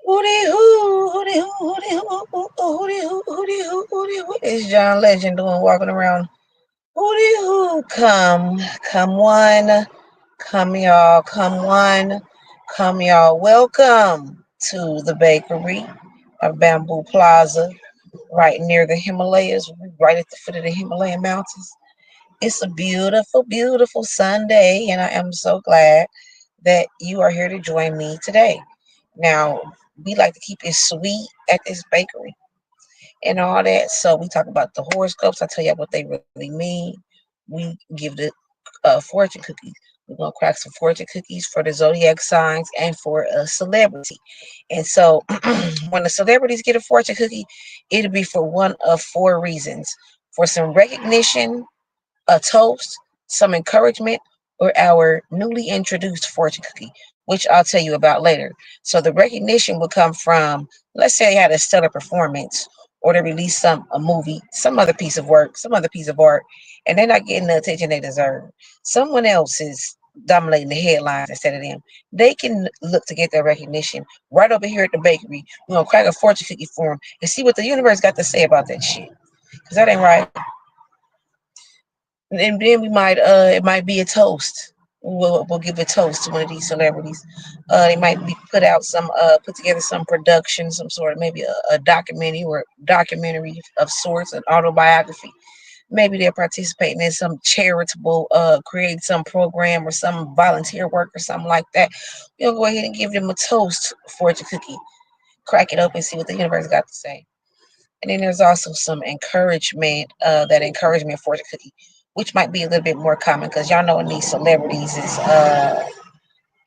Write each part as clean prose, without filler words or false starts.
Hootie hoo, hootie hoo, hootie hoo, hootie hoo, hootie hoo, hootie hoo. It's John Legend doing walking around. Hootie hoo, come one, come y'all, come one, come y'all. Welcome to the bakery of Bamboo Plaza, right near the Himalayas, right at the foot of the Himalayan mountains. It's a beautiful, beautiful Sunday, and I am so glad that you are here to join me today. Now, we like to keep it sweet at this bakery and all that. So we talk about the horoscopes. I tell you what they really mean. We give the fortune cookies. We're gonna crack some fortune cookies for the zodiac signs and for a celebrity. And so, when the celebrities get a fortune cookie, it'll be for one of four reasons: for some recognition, a toast, some encouragement, or our newly introduced fortune cookie, which I'll tell you about later. So the recognition will come from, let's say they had a stellar performance, or they released a movie, some other piece of work, some other piece of art, and they're not getting the attention they deserve. Someone else is dominating the headlines instead of them. They can look to get their recognition right over here at the bakery. We're gonna crack a fortune cookie for them and see what the universe got to say about that shit. Cause that ain't right. And then we might it might be a toast. We'll give a toast to one of these celebrities. They might be put together some production, some sort of maybe a documentary of sorts, an autobiography. Maybe they're participating in some charitable create some program or some volunteer work or something like that. We'll go ahead and give them a toast fortune cookie. Crack it open, see what the universe got to say. And then there's also some encouragement, that encouragement fortune cookie, which might be a little bit more common because y'all know when these celebrities is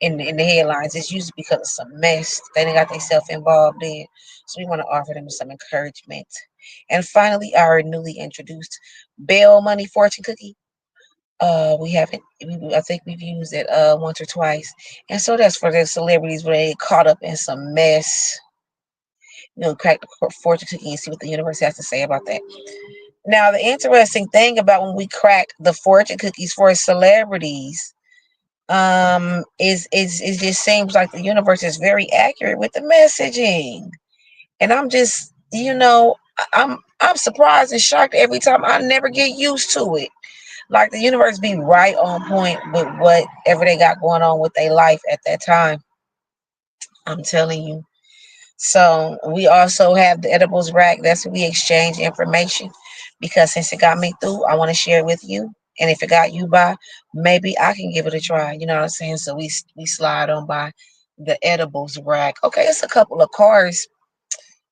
in the headlines, it's usually because of some mess they done got themselves involved in. So we want to offer them some encouragement. And finally, our newly introduced bail money fortune cookie. We haven't. I think we've used it once or twice, and so that's for the celebrities when they get caught up in some mess. Crack the fortune cookie and see what the universe has to say about that. Now, the interesting thing about when we crack the fortune cookies for celebrities, is it just seems like the universe is very accurate with the messaging, and I'm just, I'm surprised and shocked every time. I never get used to it. Like the universe be right on point with whatever they got going on with their life at that time. I'm telling you. So we also have the edibles rack. That's where we exchange information because since it got me through, I want to share it with you. And if it got you by, maybe I can give it a try. You know what I'm saying? So we slide on by the edibles rack. Okay, it's a couple of cars.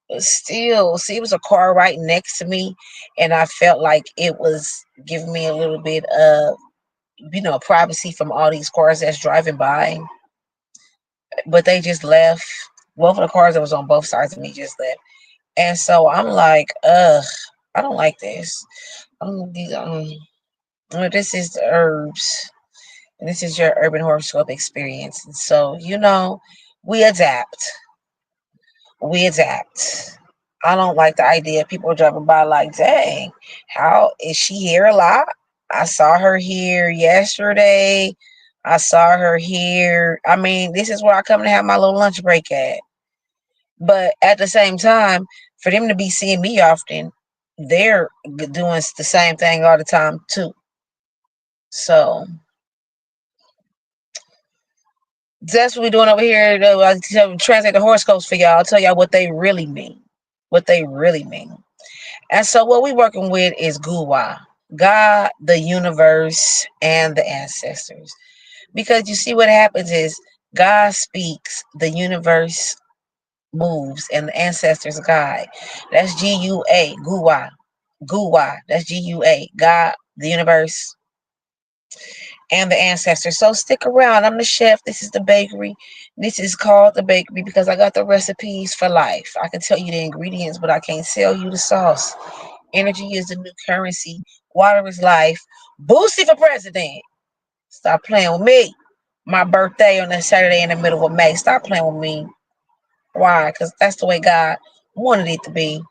But still, see, it was a car right next to me, and I felt like it was giving me a little bit of, privacy from all these cars that's driving by. But they just left. Both of the cars that was on both sides of me just left. And so I'm like, ugh, I don't like this. These this is the herbs, and this is your urban horoscope experience. And so we adapt. We adapt. I don't like the idea of people driving by like, dang, how is she here a lot? I saw her here yesterday. I saw her here. I mean, this is where I come to have my little lunch break at. But at the same time, for them to be seeing me often, they're doing the same thing all the time too. So that's what we're doing over here. I translate the horoscopes for y'all. I'll tell y'all what they really mean. What they really mean. And so what we're working with is Guwa, God, the universe, and the ancestors. Because you see what happens is God speaks, the universe moves, and the ancestors guide. That's GUA, Guwa. Guwa. That's GUA. God, the universe, and the ancestors. So stick around. I'm the chef. This is the bakery. This is called the bakery because I got the recipes for life. I can tell you the ingredients, but I can't sell you the sauce. Energy is the new currency. Water is life. Boosie for president. Stop playing with me. My birthday on that Saturday in the middle of May. Stop playing with me. Why? Because that's the way God wanted it to be.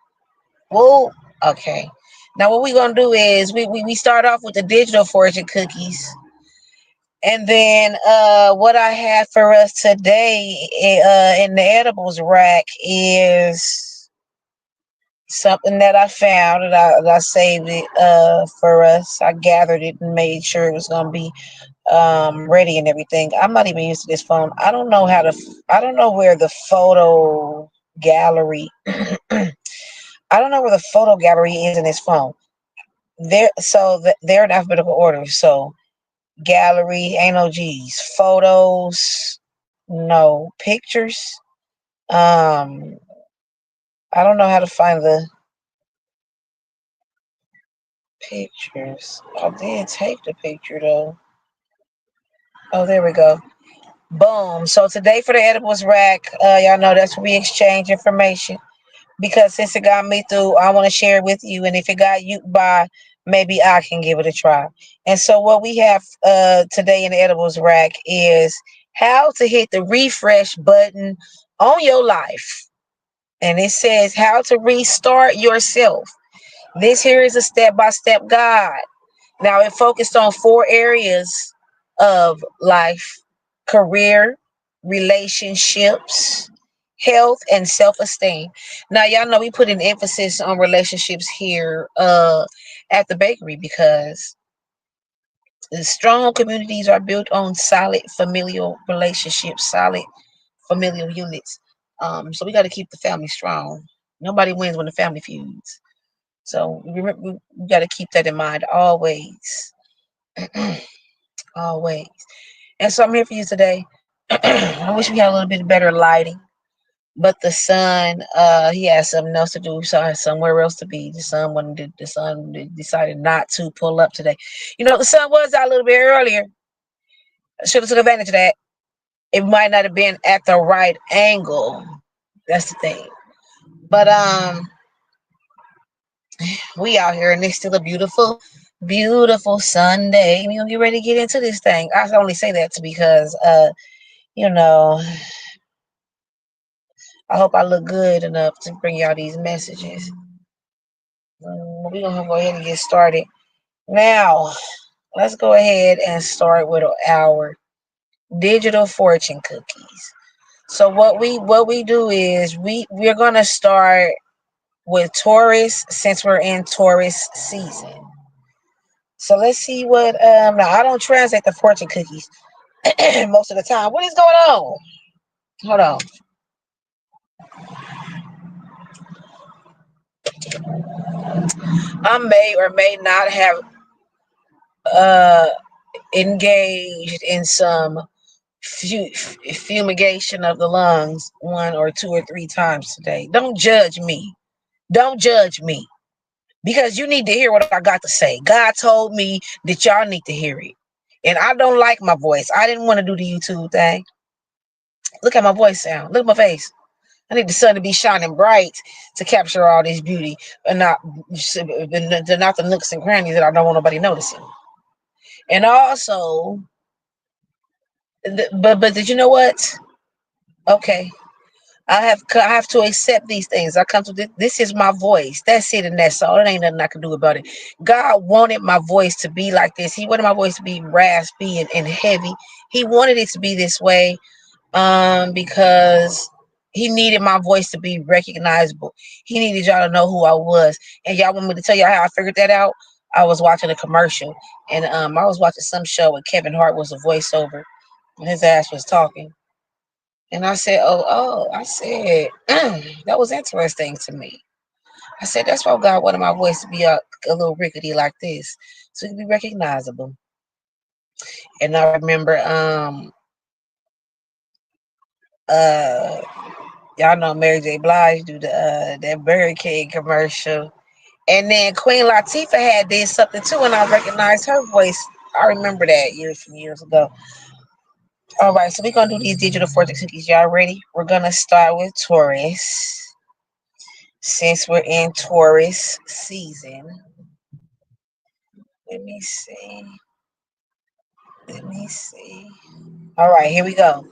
Whoa. Okay. Now what we're gonna do is we start off with the digital fortune cookies. And then what I have for us today in the edibles rack is something that I found, and I saved it for us. I gathered it and made sure it was going to be ready and everything. I'm not even used to this phone. I don't know how to. I don't know where the photo gallery. I don't know where the photo gallery is in this phone. They're in alphabetical order. So gallery, ain't no G's. Photos, no pictures. Um, I don't know how to find the pictures. I did take the picture though. Oh, there we go. Boom. So today for the edibles rack, y'all know that's where we exchange information. Because since it got me through, I want to share it with you. And if it got you by, maybe I can give it a try. And so what we have today in the edibles rack is how to hit the refresh button on your life. And it says how to restart yourself. This here is a step-by-step guide. Now it focused on 4 areas of life: career, relationships, health, and self-esteem. Now y'all know we put an emphasis on relationships here at the bakery because the strong communities are built on solid familial relationships, solid familial units. So we got to keep the family strong. Nobody wins when the family feuds. So we got to keep that in mind always. Always. And so I'm here for you today. I wish we had a little bit better lighting, but the sun, he had something else to do, so I had somewhere else to be. The sun decided not to pull up today. You know, the sun was out a little bit earlier. I should have took advantage of that. It might not have been at the right angle. That's the thing. But we out here and it's still a beautiful, beautiful Sunday. We gonna get ready to get into this thing. I only say that because you know, I hope I look good enough to bring y'all these messages. We're gonna go ahead and get started. Now, let's go ahead and start with our digital fortune cookies. So what we do is we're gonna start with Taurus since we're in Taurus season. So let's see what now I don't translate the fortune cookies most of the time. What is going on? Hold on. I may or may not have uh engaged in some fumigation of the lungs 1 or 2 or 3 times today. Don't judge me. Don't judge me. Because you need to hear what I got to say. God told me that y'all need to hear it. And I don't like my voice. I didn't want to do the YouTube thing. Look at my voice sound. Look at my face. I need the sun to be shining bright to capture all this beauty and not the nooks and crannies that I don't want nobody noticing. And also, but did you know what? Okay, I have to accept these things. I come to this is my voice. That's it, and that's all. It ain't nothing I can do about it. God wanted my voice to be like this. He wanted my voice to be raspy and heavy. He wanted it to be this way because he needed my voice to be recognizable. He needed y'all to know who I was. And y'all want me to tell y'all how I figured that out? I was watching a commercial, and I was watching some show, and Kevin Hart was a voiceover, and his ass was talking. And I said, I said, that was interesting to me. I said, that's why God wanted my voice to be a little rickety like this, so it can be recognizable. And I remember, uh, y'all know Mary J. Blige do the that Burger King commercial, and then Queen Latifah had did something too, and I recognized her voice. I remember that years from years ago. All right, so we're gonna do these digital fortune cookies. Y'all ready? We're gonna start with Taurus. Since we're in Taurus season, let me see. Let me see. All right, here we go.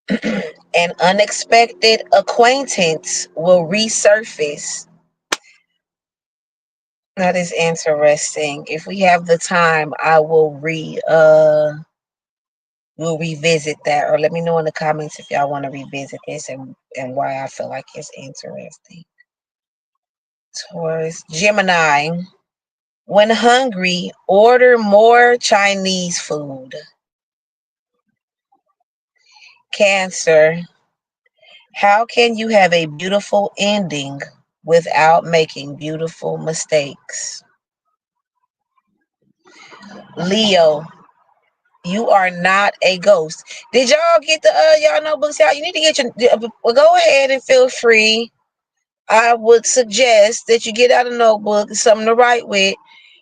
An unexpected acquaintance will resurface That is interesting. If we have the time, I will we'll revisit that, or let me know in the comments if y'all want to revisit this and why I feel like it's interesting. Taurus, Gemini. When hungry, order more Chinese food. Cancer. How can you have a beautiful ending without making beautiful mistakes? Leo. You are not a ghost. Did y'all get the y'all notebooks out? You need to get your well, go ahead and feel free. I would suggest that you get out a notebook, something to write with,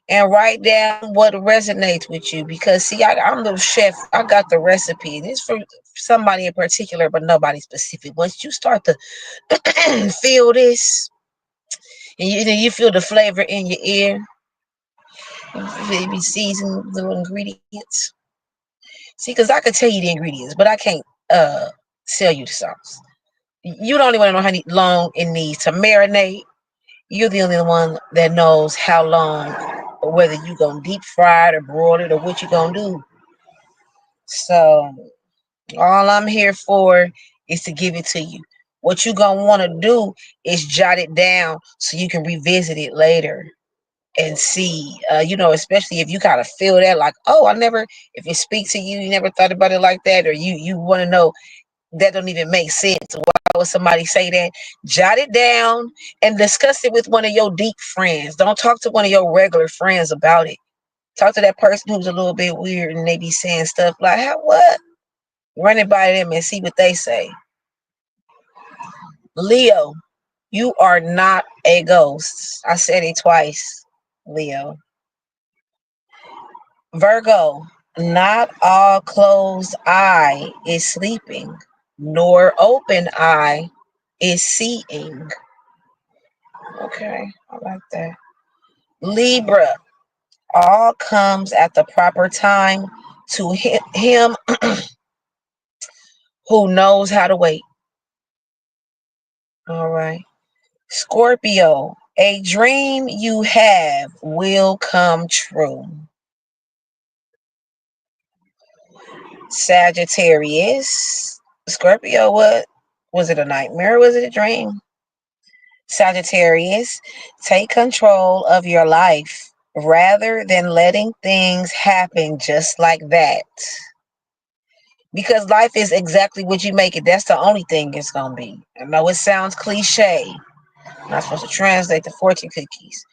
and write down what resonates with you. Because see, I'm the chef. I got the recipe. This for somebody in particular, but nobody specific. Once you start to feel this, and you feel the flavor in your ear, maybe season the ingredients. See, because I could tell you the ingredients, but I can't sell you the sauce. You don't even know how long it needs to marinate. You're the only one that knows how long, or whether you're going to deep fry it or broil it or what you're going to do. So all I'm here for is to give it to you. What you're going to want to do is jot it down so you can revisit it later and see, especially if you kind of feel that like, oh, if it speaks to you, you never thought about it like that, or you want to know that don't even make sense. Why would somebody say that? Jot it down and discuss it with one of your deep friends. Don't talk to one of your regular friends about it. Talk to that person who's a little bit weird and they be saying stuff like, how, what? Run it by them and see what they say. Leo, you are not a ghost. I said it twice, Leo. Virgo, not all closed eye is sleeping, nor open eye is seeing. Okay, I like that. Libra, all comes at the proper time to him who knows how to wait. All right. Scorpio, a dream you have will come true. Sagittarius, Scorpio, what? Was it a nightmare? Was it a dream? Sagittarius, take control of your life rather than letting things happen just like that. Because life is exactly what you make it. That's the only thing it's going to be. I know it sounds cliche. I'm not supposed to translate the fortune cookies.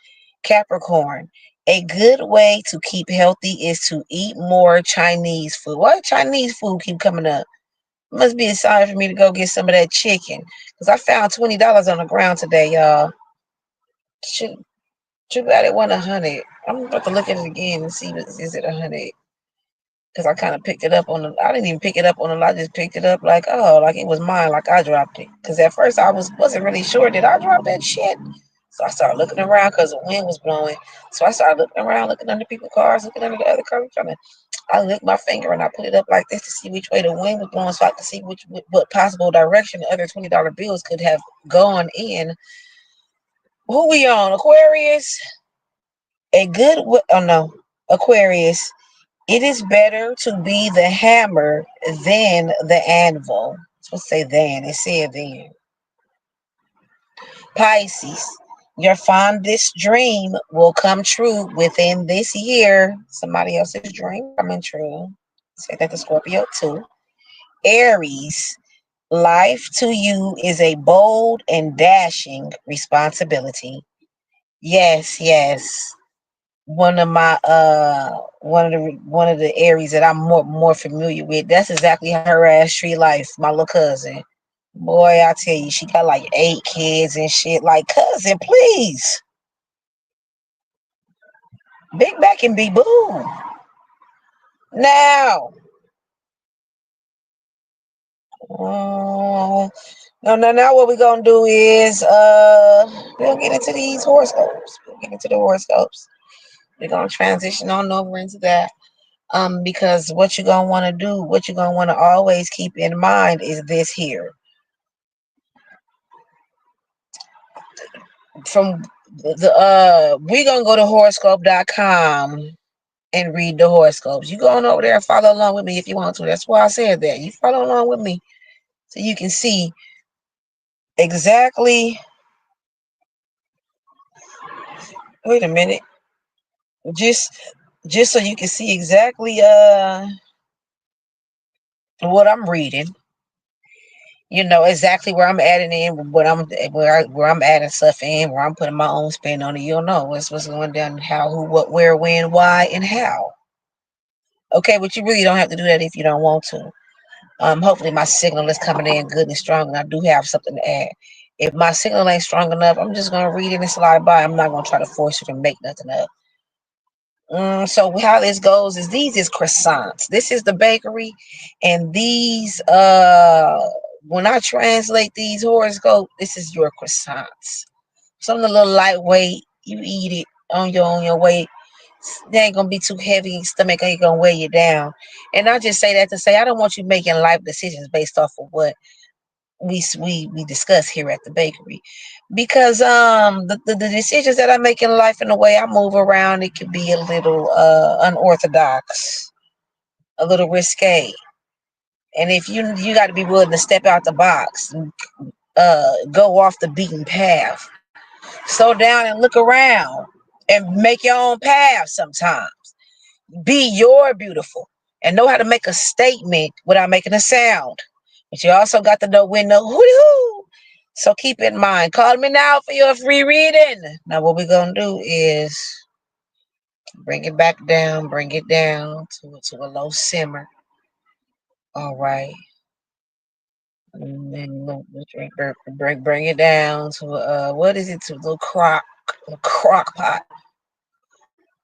Capricorn, a good way to keep healthy is to eat more Chinese food. Why Chinese food keep coming up? It must be a sign for me to go get some of that chicken. Because I found $20 on the ground today, y'all. Too bad it wasn't 100. I'm about to look at it again and see is it 100. Because I kind of picked it up I didn't even pick it up on the, I just picked it up like, oh, like it was mine, like I dropped it. Because at first I wasn't really sure, did I drop that shit? So I started looking around because the wind was blowing. So I started looking around, looking under people's cars, looking under the other cars, I licked my finger and I put it up like this to see which way the wind was blowing so I could see what possible direction the other $20 bills could have gone in. Who we on? Aquarius? Oh no, Aquarius. It is better to be the hammer than the anvil. It's supposed to say than. It said then. Pisces. Your fondest dream will come true within this year. Somebody else's dream coming true. Say that to Scorpio too. Aries. Life to you is a bold and dashing responsibility. Yes, yes. One of the Aries that I'm more familiar with. That's exactly her ass tree life. My little cousin. Boy, I tell you, she got like 8 kids and shit. Like, cousin, please. Big back and be boo. Now. Oh, no, now what we're gonna do is we'll get into these horoscopes. We'll get into the horoscopes. We're gonna transition on over into that. Because what you're gonna want to do, what you're gonna want to always keep in mind is this here. From We're gonna go to horoscope.com and read the horoscopes. You going over there and follow along with me if you want to. That's why I said that. You follow along with me so you can see exactly. Wait a minute. Just just so you can see exactly what I'm reading. You know exactly where I'm adding in, where I'm adding stuff in, where I'm putting my own spin on it. You'll know what's going down, how, who, what, where, when, why, and how. Okay, but you really don't have to do that if you don't want to. Hopefully my signal is coming in good and strong, and I do have something to add. If my signal ain't strong enough, I'm just gonna read it and slide by. I'm not gonna try to force you to make nothing up. So how this goes is these is croissants. This is the bakery, and these when I translate these horoscope, this is your croissants. Something a little lightweight. You eat it on your way. They ain't gonna be too heavy. Your stomach ain't gonna weigh you down. And I just say that to say I don't want you making life decisions based off of what we discuss here at the bakery, because the decisions that I make in life and the way I move around, it can be a little unorthodox, a little risque. And if you got to be willing to step out the box, go off the beaten path, slow down and look around and make your own path sometimes. Be your beautiful and know how to make a statement without making a sound. But you also got to know when to hoo. So keep in mind, call me now for your free reading. Now what we're gonna do is bring it down to a low simmer. All right. And then bring it down to what is it, to a crock pot.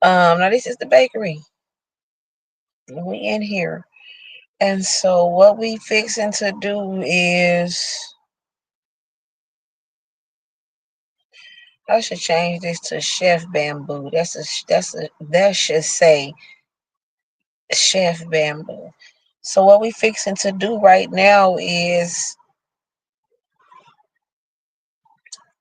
Now this is the bakery. We in here. And so what we fixing to do is, I should change this to Chef Bamboo. That should say Chef Bamboo. So what we fixing to do right now is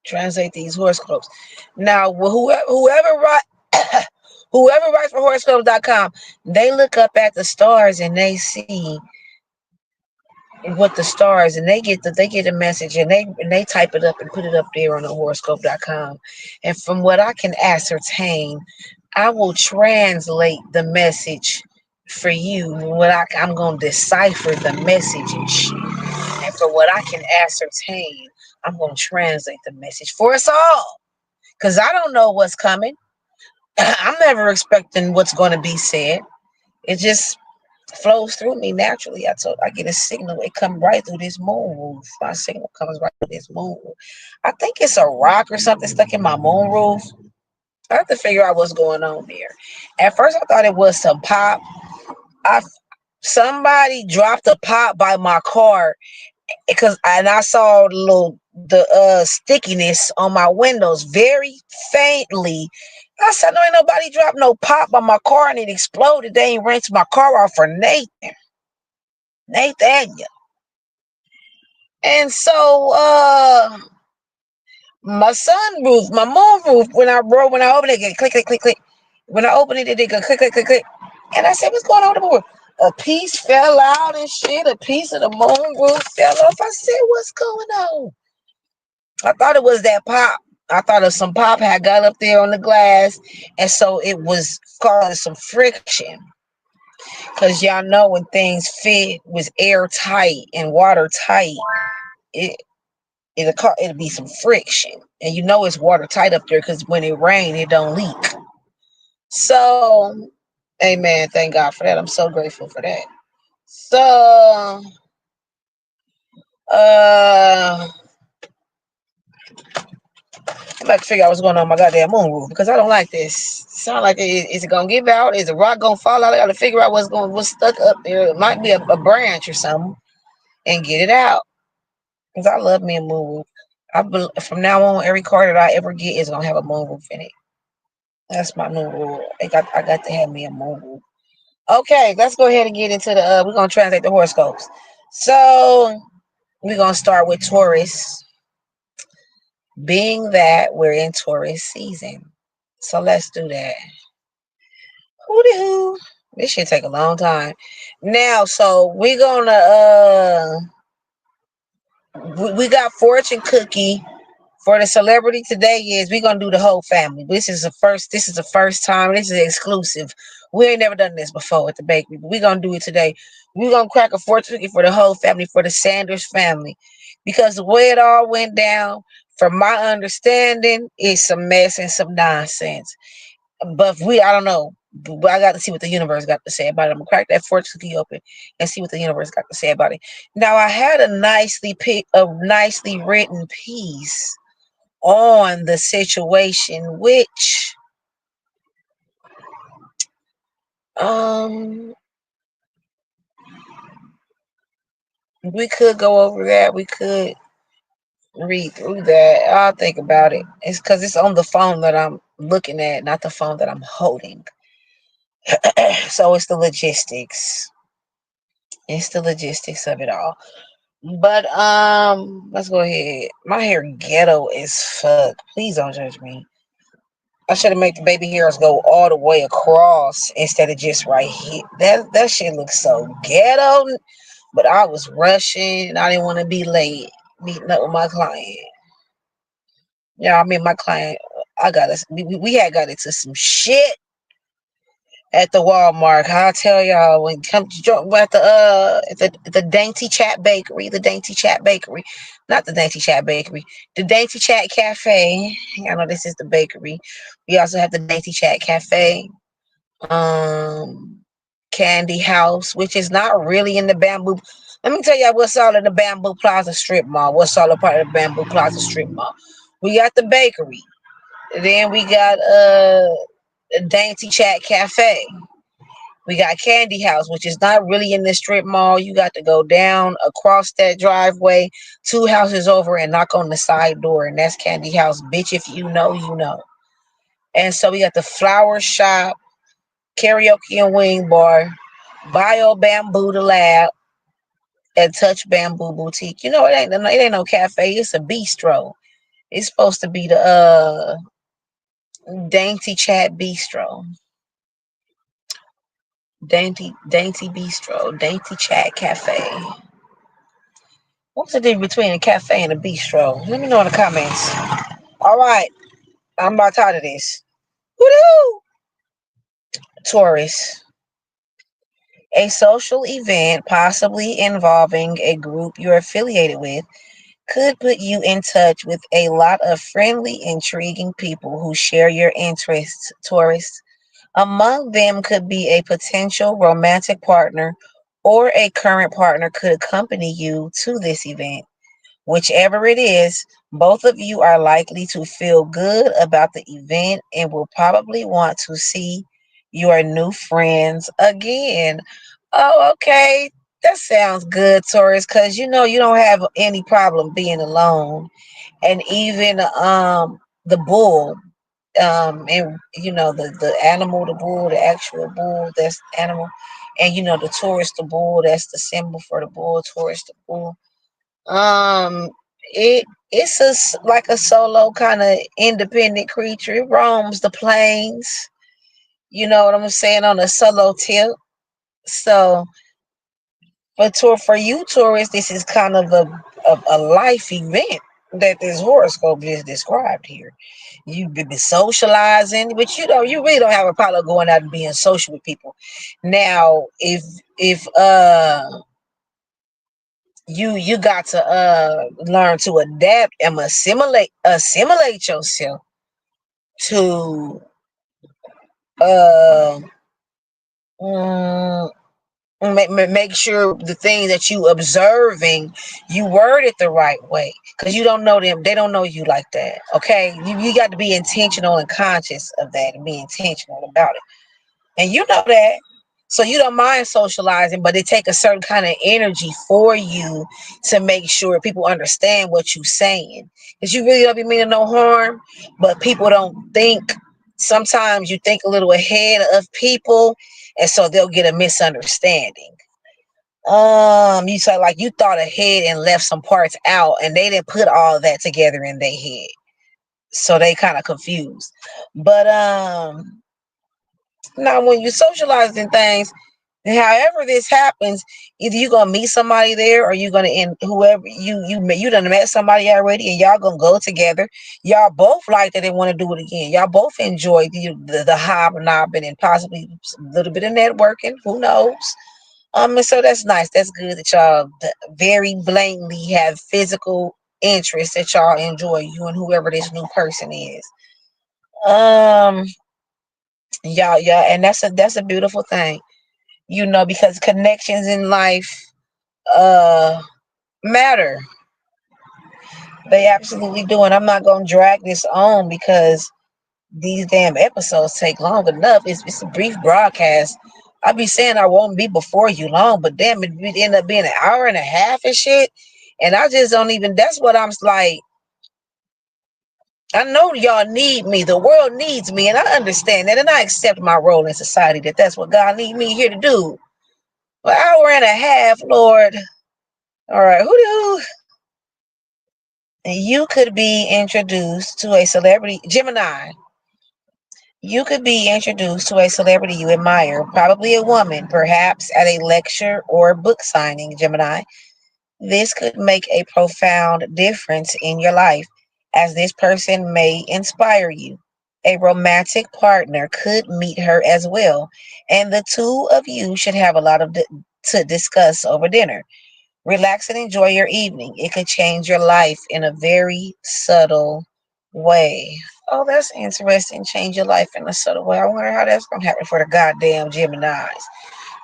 translate these horoscopes. Now whoever writes for horoscopes.com, they look up at the stars and they see what the stars, and they get a message, and they type it up and put it up there on the horoscope.com. And from what I can ascertain, I will translate the message for you. I'm going to decipher the message, and for what I can ascertain, I'm going to translate the message for us all, because I don't know what's coming. I'm never expecting what's going to be said. It just flows through me naturally. I get a signal. It comes right through this moon roof. My signal comes right through this moon roof. I think it's a rock or something stuck in my moon roof. I have to figure out what's going on there. At first, I thought it was some pop. I Somebody dropped a pop by my car, and I saw the stickiness on my windows very faintly. I said, no, ain't nobody dropped no pop by my car and it exploded. They ain't rinsed my car off for Nathaniel. And so my sunroof, my moon roof, when I open it, it click, click, click, click. When I open it, it go click, click, click, click. And I said, what's going on with the moon? A piece fell out and shit. A piece of the moon roof fell off. I said, what's going on? I thought it was that pop. I thought of some pop had got up there on the glass, and so it was causing some friction. Cause y'all know when things fit was airtight and watertight, it it'll be some friction, and you know it's watertight up there because when it rains, it don't leak. So, amen. Thank God for that. I'm so grateful for that. So, uh, I'm about to figure out what's going on with my goddamn moon roof, because I don't like this. Sound like is it gonna give out? Is a rock gonna fall out? I gotta figure out what's stuck up there. It might be a branch or something, and get it out. Because I love me a moon roof. From now on, every car that I ever get is gonna have a moon roof in it. That's my new rule. I got to have me a moon roof. Okay, let's go ahead and get into the. We're gonna translate the horoscopes. So we're gonna start with Taurus. being that we're in Taurus season. So let's do that. Hooty hoo. This should take a long time. Now, so we're gonna we got fortune cookie for the celebrity today. Is we gonna do the whole family. This is the first time. This is exclusive. We ain't never done this before at the bakery, but we gonna do it today. We gonna crack a fortune cookie for the whole family, for the Sanders family, because the way it all went down, from my understanding, is some mess and some nonsense. But I don't know. But I got to see what the universe got to say about it. I'm gonna crack that fortune cookie open and see what the universe got to say about it. Now, I had a nicely written piece on the situation, which um we could go over that. We could read through that. I'll think about it. It's because it's on the phone that I'm looking at, not the phone that I'm holding. So it's the logistics. It's the logistics of it all. But let's go ahead. My hair ghetto as fuck. Please don't judge me. I should have made the baby hairs go all the way across instead of just right here. That shit looks so ghetto. But I was rushing. I didn't want to be late meeting up with my client. Yeah, I mean my client. I got us. We had got into some shit at the Walmart. I tell y'all when come to at the Dainty Chat Bakery, not the Dainty Chat Bakery, the Dainty Chat Cafe. I know this is the bakery. We also have the Dainty Chat Cafe, um, Candy House, which is not really in the bamboo. Let me tell y'all what's all in the Bamboo Plaza Strip Mall. What's all a part of the Bamboo Plaza Strip Mall? We got the bakery. Then we got Dainty Chat Cafe. We got Candy House, which is not really in the strip mall. You got to go down across that driveway, two houses over, and knock on the side door, and that's Candy House. Bitch, if you know, you know. And so we got the Flower Shop, Karaoke and Wing Bar, Bio Bamboo the Lab, and Touch Bamboo Boutique. You know, it ain't no cafe. It's a bistro. It's supposed to be the Dainty Chat Bistro. Dainty Bistro, Dainty Chat Cafe. What's the difference between a cafe and a bistro? Let me know in the comments. All right, I'm about tired of this. Woo-hoo! Taurus. A social event, possibly involving a group you're affiliated with, could put you in touch with a lot of friendly, intriguing people who share your interests, Taurus. Among them could be a potential romantic partner, or a current partner could accompany you to this event. Whichever it is, both of you are likely to feel good about the event and will probably want to see your new friends again. Oh, okay. That sounds good, Taurus, because you know you don't have any problem being alone. And even the bull, and you know the animal, the bull, the actual bull, that's animal. And you know the Taurus, the bull, that's the symbol for the bull, Taurus, the bull. Um, it's like a solo kind of independent creature. It roams the plains. You know what I'm saying, on a solo tip. So, for you, Taurus, this is kind of a life event that this horoscope just described here. You've been socializing, but you really don't have a problem going out and being social with people. Now, if you got to learn to adapt and assimilate yourself to uh mm, make sure the things that you observing, you word it the right way, because you don't know them, they don't know you like that. Okay, you got to be intentional and conscious of that and be intentional about it, and you know that. So you don't mind socializing, but it take a certain kind of energy for you to make sure people understand what you're saying. Because you really don't be meaning no harm, but people don't think. Sometimes you think a little ahead of people, and so they'll get a misunderstanding. You say like you thought ahead and left some parts out, and they didn't put all that together in their head. So they kind of confused. But now when you socializing things, however this happens, either you gonna meet somebody there, or you gonna end whoever you done met somebody already, and y'all gonna go together. Y'all both like that and want to do it again. Y'all both enjoy the hobnobbing and possibly a little bit of networking. Who knows? And so that's nice. That's good that y'all very blatantly have physical interests that y'all enjoy. You and whoever this new person is. Um, y'all, and that's a beautiful thing. Because connections in life uh matter. They absolutely do. And I'm not gonna drag this on because these damn episodes take long enough. It's a brief broadcast. I be saying I won't be before you long, but damn, it would end up being an hour and a half and shit. And I just don't even. That's what I'm like. I know y'all need me. The world needs me, and I understand that, and I accept my role in society. That's what God need me here to do. An hour and a half, Lord. All right, who do you could be introduced to a celebrity, Gemini. You could be introduced to a celebrity you admire, probably a woman, perhaps at a lecture or book signing, Gemini. This could make a profound difference in your life, as this person may inspire you. A romantic partner could meet her as well, and the two of you should have a lot to discuss over dinner. Relax and enjoy your evening. It could change your life in a very subtle way. Oh, that's interesting. Change your life in a subtle way. I wonder how that's going to happen for the goddamn Geminis.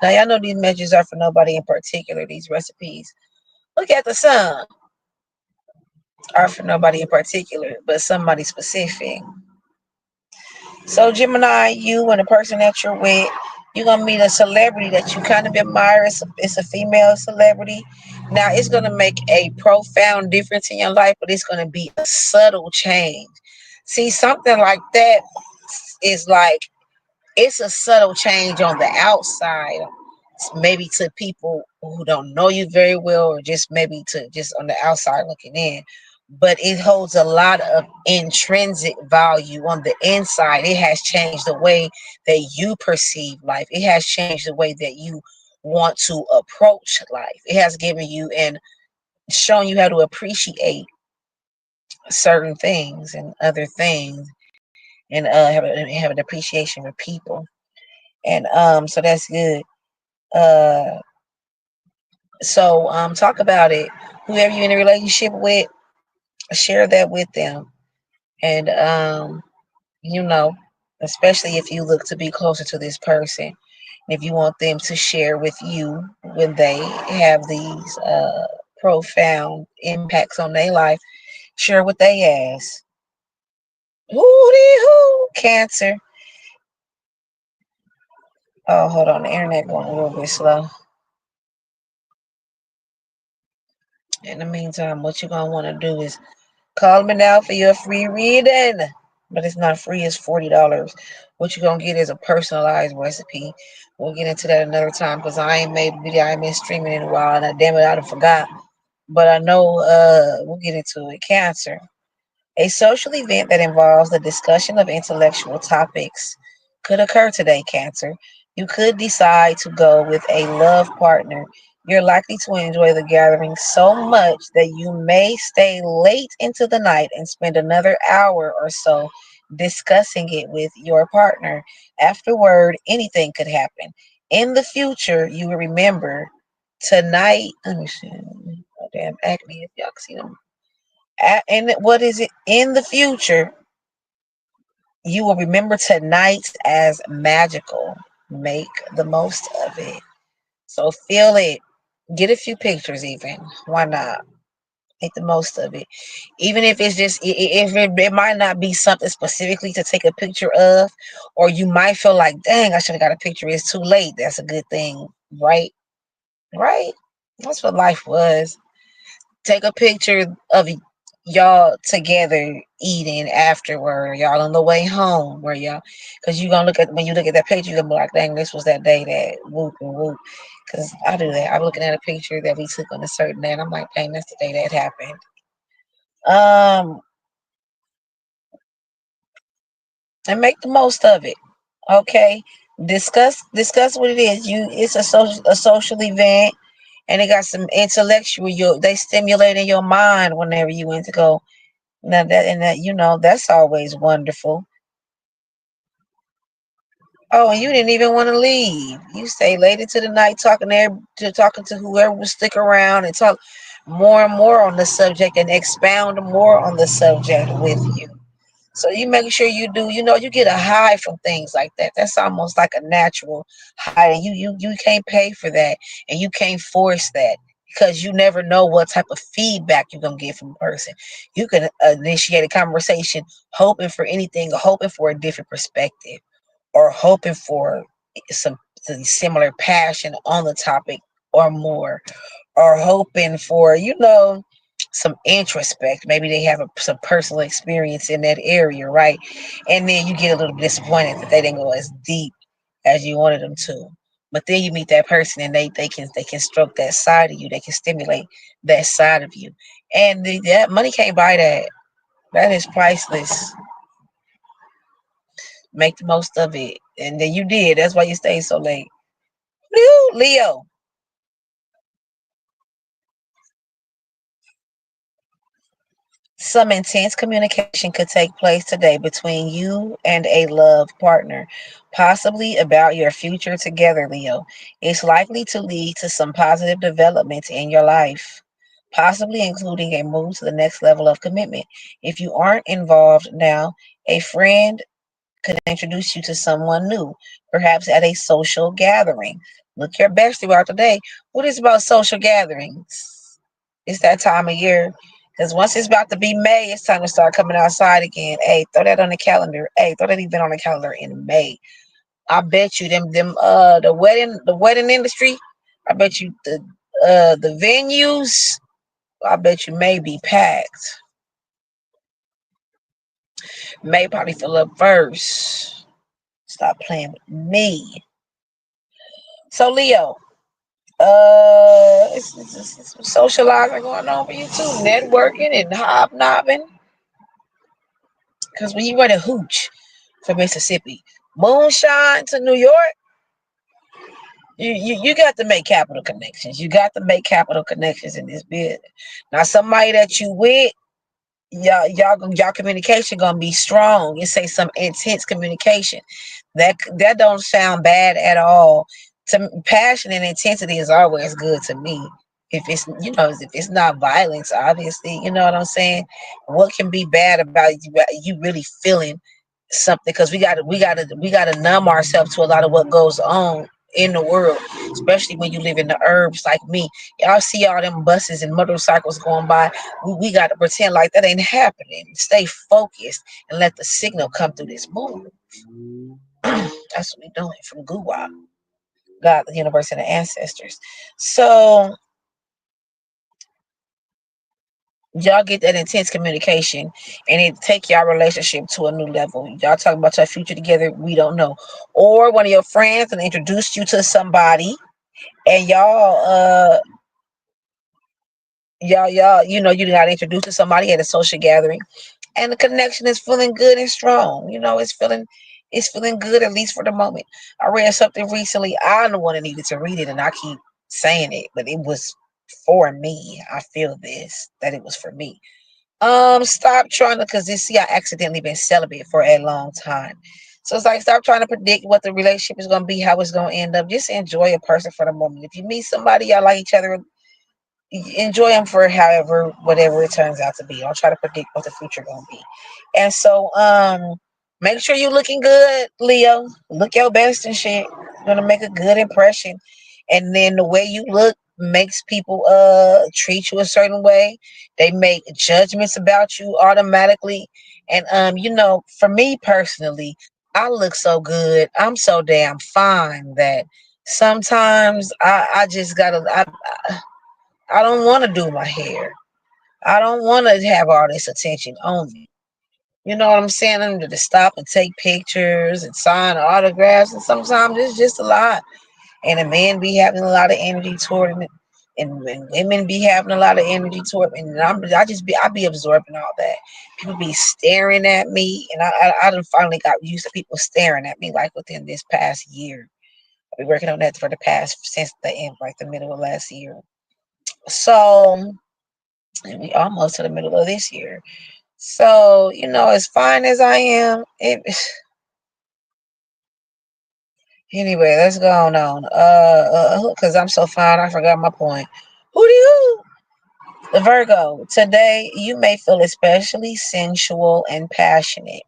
Now, y'all know these messages are for nobody in particular, these recipes. Look at the sun. Are for nobody in particular, but somebody specific. So Gemini, you and the person that you're with, you're gonna meet a celebrity that you kind of admire. It's a female celebrity. Now it's gonna make a profound difference in your life, but it's gonna be a subtle change. See, something like that is like it's a subtle change on the outside, maybe to people who don't know you very well, or just maybe to just on the outside looking in. But it holds a lot of intrinsic value on the inside. It has changed the way that you perceive life. It has changed the way that you want to approach life. It has given you and shown you how to appreciate certain things and other things, and have an appreciation for people. And so that's good. Uh, so talk about it. Whoever you're in a relationship with, share that with them. And you know, especially if you look to be closer to this person, if you want them to share with you when they have these profound impacts on their life, share what they ask. Hootie hoo, Cancer. Oh, hold on, the internet going a little bit slow. In the meantime, what you're gonna want to do is call me now for your free reading. But it's not free, it's $40. What you're gonna get is a personalized recipe. We'll get into that another time because I ain't made a video, I ain't been streaming in a while, and damn it, I done forgot. But I know we'll get into it. Cancer. A social event that involves the discussion of intellectual topics could occur today, Cancer. You could decide to go with a love partner. You're likely to enjoy the gathering so much that you may stay late into the night and spend another hour or so discussing it with your partner. Afterward, anything could happen. In the future, you will remember tonight. Let me see. Oh, damn acne, if y'all can see them. And what is it in the future? You will remember tonight as magical. Make the most of it. So feel it. Get a few pictures, even. Why not? Make the most of it. Even if it's just, if it might not be something specifically to take a picture of, or you might feel like, dang, I should have got a picture. It's too late. That's a good thing, right? Right? That's what life was. Take a picture of y'all together eating afterward, y'all on the way home, where y'all, because you gonna look at when you look at that picture, you're gonna be like, dang, this was that day that whoop and whoop. Because I do that. I'm looking at a picture that we took on a certain day, and I'm like, dang, that's the day that happened. Um, and make the most of it. Okay, discuss what it is. It's a social event, and it got some intellectual. They stimulating your mind whenever you went to go. Now that and that that's always wonderful. Oh, and you didn't even want to leave. You stayed late into the night talking to whoever would stick around and talk more and more on the subject and expound more on the subject with you. So you make sure you do. You get a high from things like that. That's almost like a natural high. And you can't pay for that, and you can't force that because you never know what type of feedback you're gonna get from a person. You can initiate a conversation, hoping for anything, hoping for a different perspective, or hoping for some similar passion on the topic or more, or hoping for some introspect. Maybe they have some personal experience in that area, right? And then you get a little bit disappointed that they didn't go as deep as you wanted them to. But then you meet that person and they can stroke that side of you. They can stimulate that side of you, and that money can't buy that. That is priceless. Make the most of it, and then you did. That's why you stayed so late. Leo. Some intense communication could take place today between you and a love partner, possibly about your future together, Leo. It's likely to lead to some positive developments in your life, possibly including a move to the next level of commitment. If you aren't involved now, a friend could introduce you to someone new, perhaps at a social gathering. Look your best throughout the day. What is about social gatherings? It's that time of year. Because once it's about to be May, it's time to start coming outside again. Hey, throw that on the calendar. Hey, throw that event on the calendar in May. I bet you the wedding industry, I bet you the venues, I bet you may be packed. May probably fill up first. Stop playing with me. So Leo, it's some socializing going on for you too, networking and hobnobbing. Because when you ready to hooch from Mississippi, moonshine to New York, you got to make capital connections. You got to make capital connections in this business. Now, somebody that you with, y'all communication gonna be strong. You say some intense communication. That don't sound bad at all. Passion and intensity is always good to me. If it's not violence, obviously, you know what I'm saying. What can be bad about you really feeling something? Because we gotta numb ourselves to a lot of what goes on in the world, especially when you live in the herbs like me. Y'all see all them buses and motorcycles going by. We got to pretend like that ain't happening. Stay focused and let the signal come through this moon. That's what we're doing from Guwa, God, the universe, and the ancestors. So y'all get that intense communication and it take y'all relationship to a new level. Y'all talking about your future together, we don't know. Or one of your friends and introduced you to somebody and y'all, you got introduced to somebody at a social gathering and the connection is feeling good and strong. It's feeling good, at least for the moment. I read something recently. I'm the one that needed to read it, and I keep saying it, but it was for me. I feel this that it was for me. Stop trying to, because this see, I accidentally been celibate for a long time. So it's like stop trying to predict what the relationship is gonna be, how it's gonna end up. Just enjoy a person for the moment. If you meet somebody y'all like each other, enjoy them for however whatever it turns out to be. Don't try to predict what the future gonna be. And so make sure you looking good, Leo. Look your best and shit. You're gonna make a good impression. And then the way you look makes people treat you a certain way. They make judgments about you automatically. And for me personally, I look so good. I'm so damn fine that sometimes I just gotta I don't want to do my hair. I don't want to have all this attention on me. You know what I'm saying? I need to stop and take pictures and sign autographs, and sometimes it's just a lot. And the men be having a lot of energy toward it. and women be having a lot of energy toward me, and I be absorbing all that. People be staring at me, and I done finally got used to people staring at me. Like within this past year, I've been working on that for the past since the end, like the middle of last year. So and we almost to the middle of this year. So as fine as I am, anyway, let's go on. Because I'm so fine, I forgot my point. Who do you? The Virgo, today you may feel especially sensual and passionate.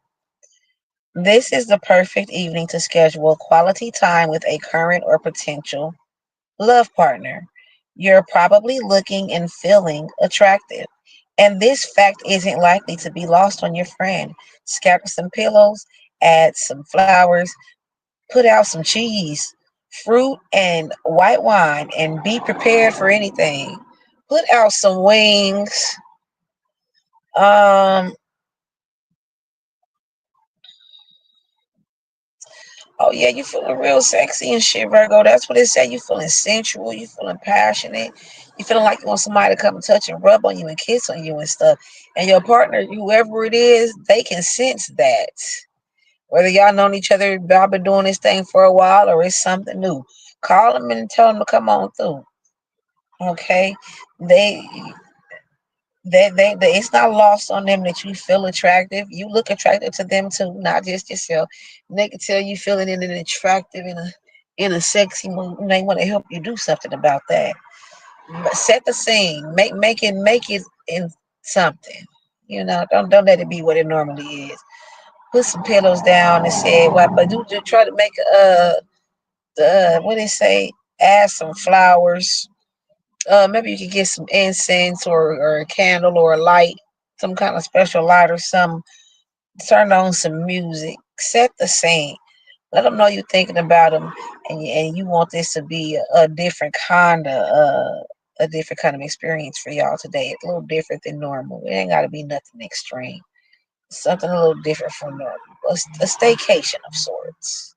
This is the perfect evening to schedule quality time with a current or potential love partner. You're probably looking and feeling attractive, and this fact isn't likely to be lost on your friend. Scatter some pillows, add some flowers, put out some cheese, fruit, and white wine, and be prepared for anything. Put out some wings. Um, oh yeah, you feeling real sexy and shit, Virgo. That's what it said. You feeling sensual, you feeling passionate, you feeling like you want somebody to come and touch and rub on you and kiss on you and stuff. And your partner, whoever it is, they can sense that. Whether y'all known each other, y'all been doing this thing for a while, or it's something new. Call them and tell them to come on through. Okay, they it's not lost on them that you feel attractive. You look attractive to them too, not just yourself. And they can tell you feeling in an attractive in a sexy mood, and they want to help you do something about that. But set the scene, make it in something. Don't let it be what it normally is. Put some pillows down and say what, but do try to make what they say, add some flowers. Maybe you could get some incense or a candle or a light, some kind of special light or some. Turn on some music. Set the scene. Let them know you're thinking about them, and you want this to be a different kind of experience for y'all today. It's a little different than normal. It ain't got to be nothing extreme. Something a little different from normal. A staycation of sorts.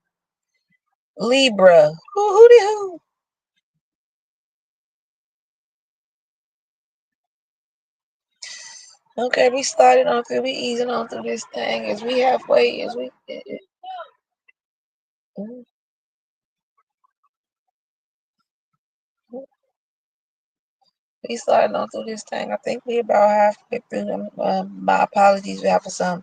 Libra. Who? Okay, we started on through. We easing on through this thing as we halfway. As we we started on through this thing. I think we about halfway through. My apologies. We have some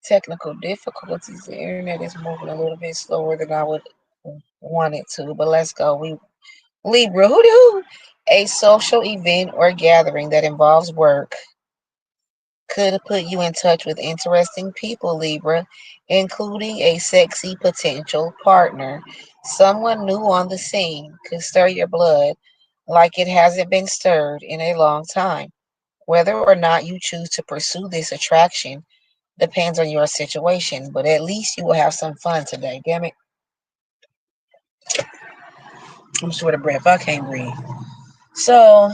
technical difficulties. The internet is moving a little bit slower than I would want it to. But let's go. We Libra. Who? A social event or gathering that involves work could put you in touch with interesting people, Libra, including a sexy potential partner. Someone new on the scene could stir your blood like it hasn't been stirred in a long time. Whether or not you choose to pursue this attraction depends on your situation, but at least you will have some fun today. Damn it. I'm short of breath. I can't breathe. So,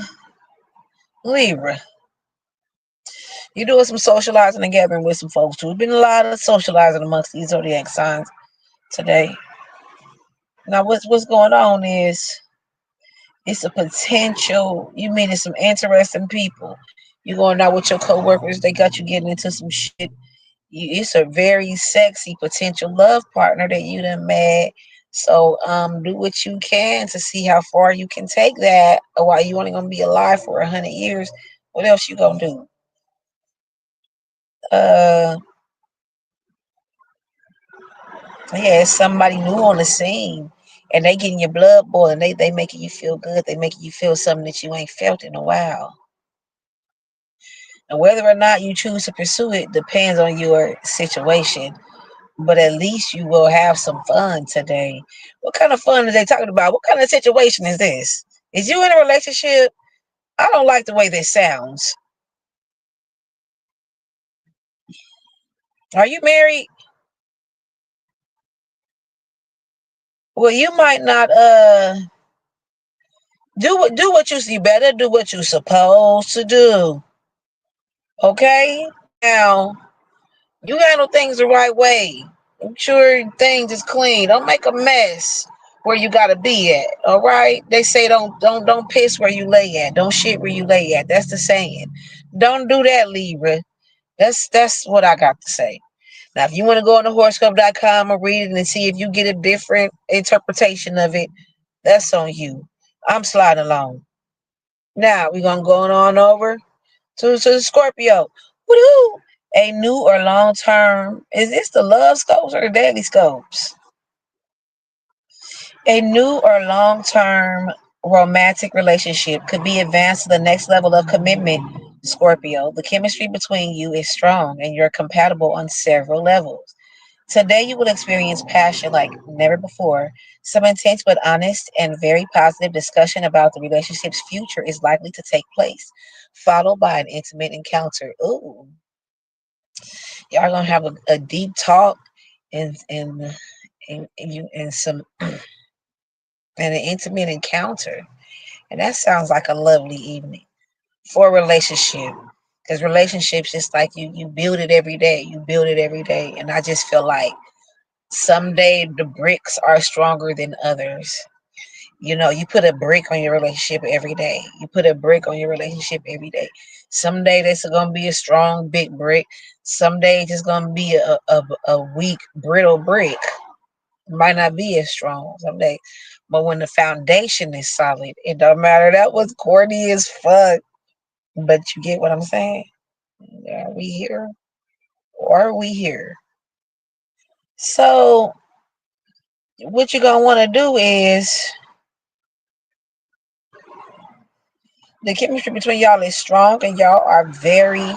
Libra, you're doing some socializing and gathering with some folks too. There's been a lot of socializing amongst these zodiac signs today. Now, what's going on is it's a potential. You meeting some interesting people. You going out with your coworkers. They got you getting into some shit. It's a very sexy potential love partner that you done met. So do what you can to see how far you can take that. Or while you only gonna be alive for 100 years, what else you gonna do? Uh, yeah, it's somebody new on the scene, and they getting your blood boiling. They making you feel good. They making you feel something that you ain't felt in a while. And whether or not you choose to pursue it depends on your situation. But at least you will have some fun today. What kind of fun are they talking about? What kind of situation is this? Is you in a relationship? I don't like the way this sounds. Are you married? Well, you might not do what you better do what you're supposed to do. Okay? Now, you handle things the right way. Make sure things is clean. Don't make a mess where you gotta be at. All right. They say don't piss where you lay at. Don't shit where you lay at. That's the saying. Don't do that, Libra. That's what I got to say. Now, if you want to go on the horoscope.com and read it and see if you get a different interpretation of it, that's on you. I'm sliding along. Now we're gonna go on over to the Scorpio. Woo! A new or long term. Is this the love scopes or the daily scopes? A new or long term romantic relationship could be advanced to the next level of commitment, Scorpio. The chemistry between you is strong and you're compatible on several levels. Today, you will experience passion like never before. Some intense but honest and very positive discussion about the relationship's future is likely to take place, followed by an intimate encounter. Ooh, y'all gonna have a deep talk and some and an intimate encounter, and that sounds like a lovely evening for a relationship. Because relationships, just like you build it every day. You build it every day, and I just feel like someday the bricks are stronger than others. You know, you put a brick on your relationship every day. You put a brick on your relationship every day. Someday this is gonna be a strong big brick. Someday it's just gonna be a weak brittle brick. It might not be as strong someday. But when the foundation is solid, it don't matter. That was corny as fuck. But you get what I'm saying? Are we here? Or are we here? So what you're gonna want to do is the chemistry between y'all is strong and y'all are very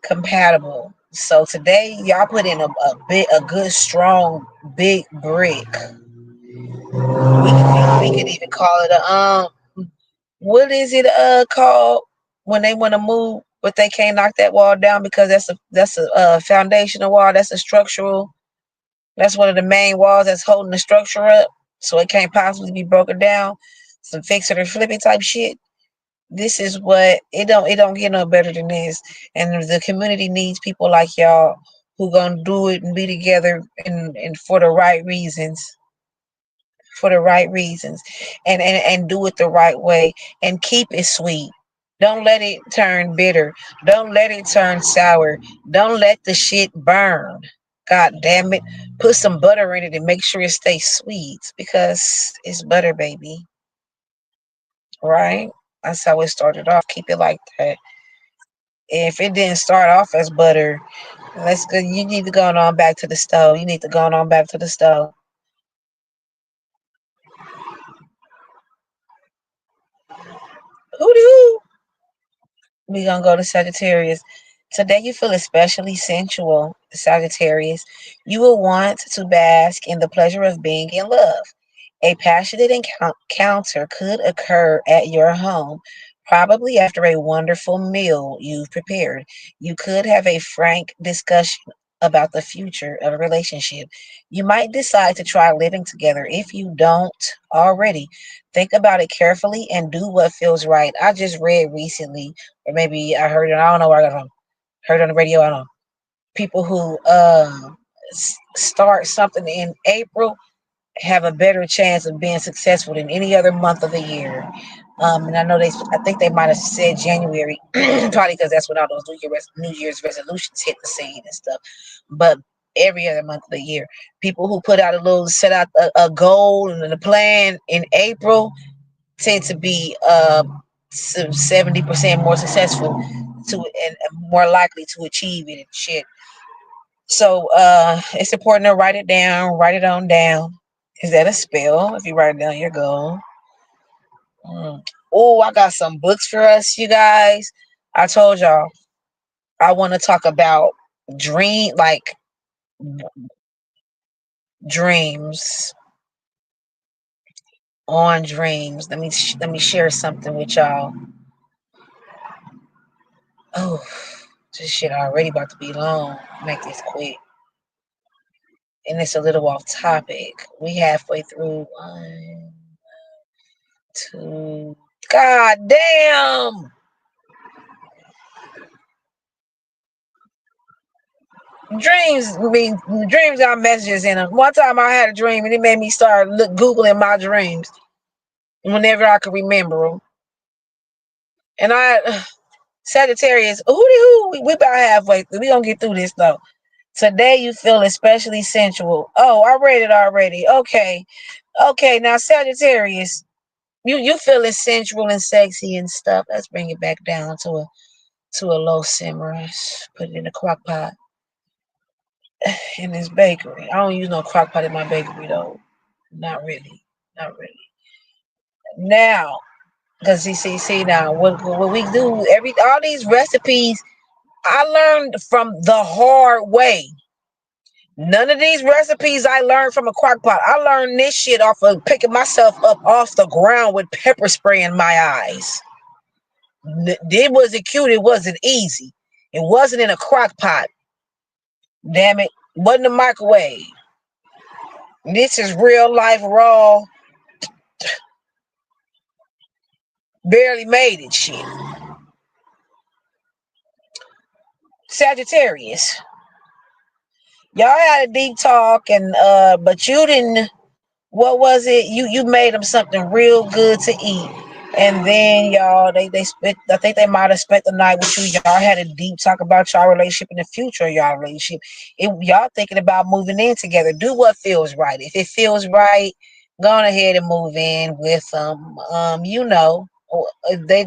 compatible. So today y'all put in a good strong big brick. We could even call it a what is it called when they want to move but they can't knock that wall down because that's a foundational wall, that's a structural, that's one of the main walls that's holding the structure up so it can't possibly be broken down. Some fix it or flip it type shit. This is what it don't get no better than this. And the community needs people like y'all who gonna do it and be together and for the right reasons. For the right reasons. And do it the right way and keep it sweet. Don't let it turn bitter. Don't let it turn sour. Don't let the shit burn. God damn it. Put some butter in it and make sure it stays sweet because it's butter, baby. Right? That's how it started off. Keep it like that. If it didn't start off as butter, let's go. You need to go on back to the stove. You need to go on back to the stove. Hoo doo. We gonna go to Sagittarius. Today you feel especially sensual, Sagittarius. You will want to bask in the pleasure of being in love. A passionate encounter could occur at your home, probably after a wonderful meal you've prepared. You could have a frank discussion about the future of a relationship. You might decide to try living together if you don't already. Think about it carefully and do what feels right. I just read recently, or maybe I heard it, I don't know where I got it from. Heard it on the radio, I don't know. People who start something in April have a better chance of being successful than any other month of the year. And I know I think they might have said January, probably because that's when all those New Year's resolutions hit the scene and stuff. But every other month of the year, people who put out set out a goal and a plan in April tend to be 70% more successful and more likely to achieve it and shit. So it's important to write it down, write it on down. Is that a spell? If you write down your goal. Oh, I got some books for us, you guys. I told y'all I want to talk about like dreams on dreams. Let me share something with y'all. Oh, this shit already about to be long. Make this quick. And it's a little off topic. We halfway through. One, two. God damn. Dreams mean dreams got messages in them. One time I had a dream and it made me start googling my dreams whenever I could remember them. And I Sagittarius, we about halfway. We gonna get through this though. Today you feel especially sensual. Oh, I read it already. Okay, okay. Now Sagittarius, you feeling sensual and sexy and stuff. Let's bring it back down to a low simmer. Let's put it in a crock pot in this bakery. I don't use no crock pot in my bakery though. Not really. Not really. Now, because see now what we do all these recipes I learned from the hard way. None of these recipes I learned from a crock pot. I learned this shit off of picking myself up off the ground with pepper spray in my eyes. It wasn't cute. It wasn't easy. It wasn't in a crock pot. Damn it. Wasn't a microwave. This is real life raw. Barely made it shit. Sagittarius. Y'all had a deep talk and but you didn't. What was it? You made them something real good to eat, and then y'all they spent. I think they might have spent the night with you. Y'all had a deep talk about y'all relationship and the future of y'all relationship. Y'all thinking about moving in together. Do what feels right. If it feels right, go on ahead and move in with you know, they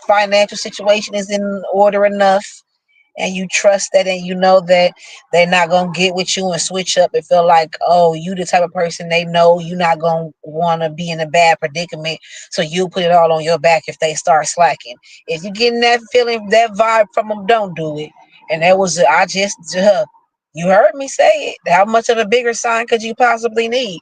financial situation is in order enough and you trust that and you know that they're not gonna get with you and switch up and feel like, oh, you the type of person they know you're not gonna wanna be in a bad predicament. So you put it all on your back if they start slacking. If you're getting that feeling, that vibe from them, don't do it. And that was I just you heard me say it. How much of a bigger sign could you possibly need?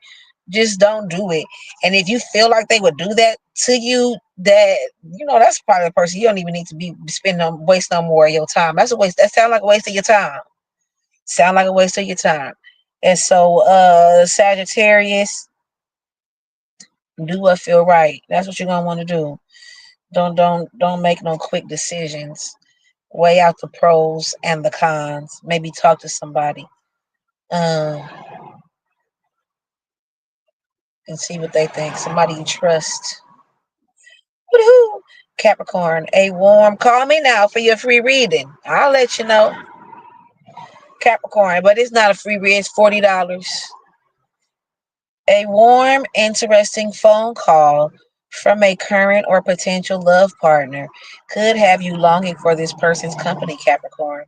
Just don't do it. And if you feel like they would do that to you, that that's probably the person you don't even need to be spending waste no more of your time. That's a waste. That sounds like a waste of your time. Sound like a waste of your time. And so, Sagittarius, do what feel right. That's what you're gonna want to do. Don't make no quick decisions. Weigh out the pros and the cons. Maybe talk to somebody. Um, and see what they think. Somebody you trust. Woo-hoo. Capricorn, a warm. Call me now for your free reading. I'll let you know. Capricorn, but it's not a free read. It's $40. A warm, interesting phone call from a current or potential love partner could have you longing for this person's company, Capricorn.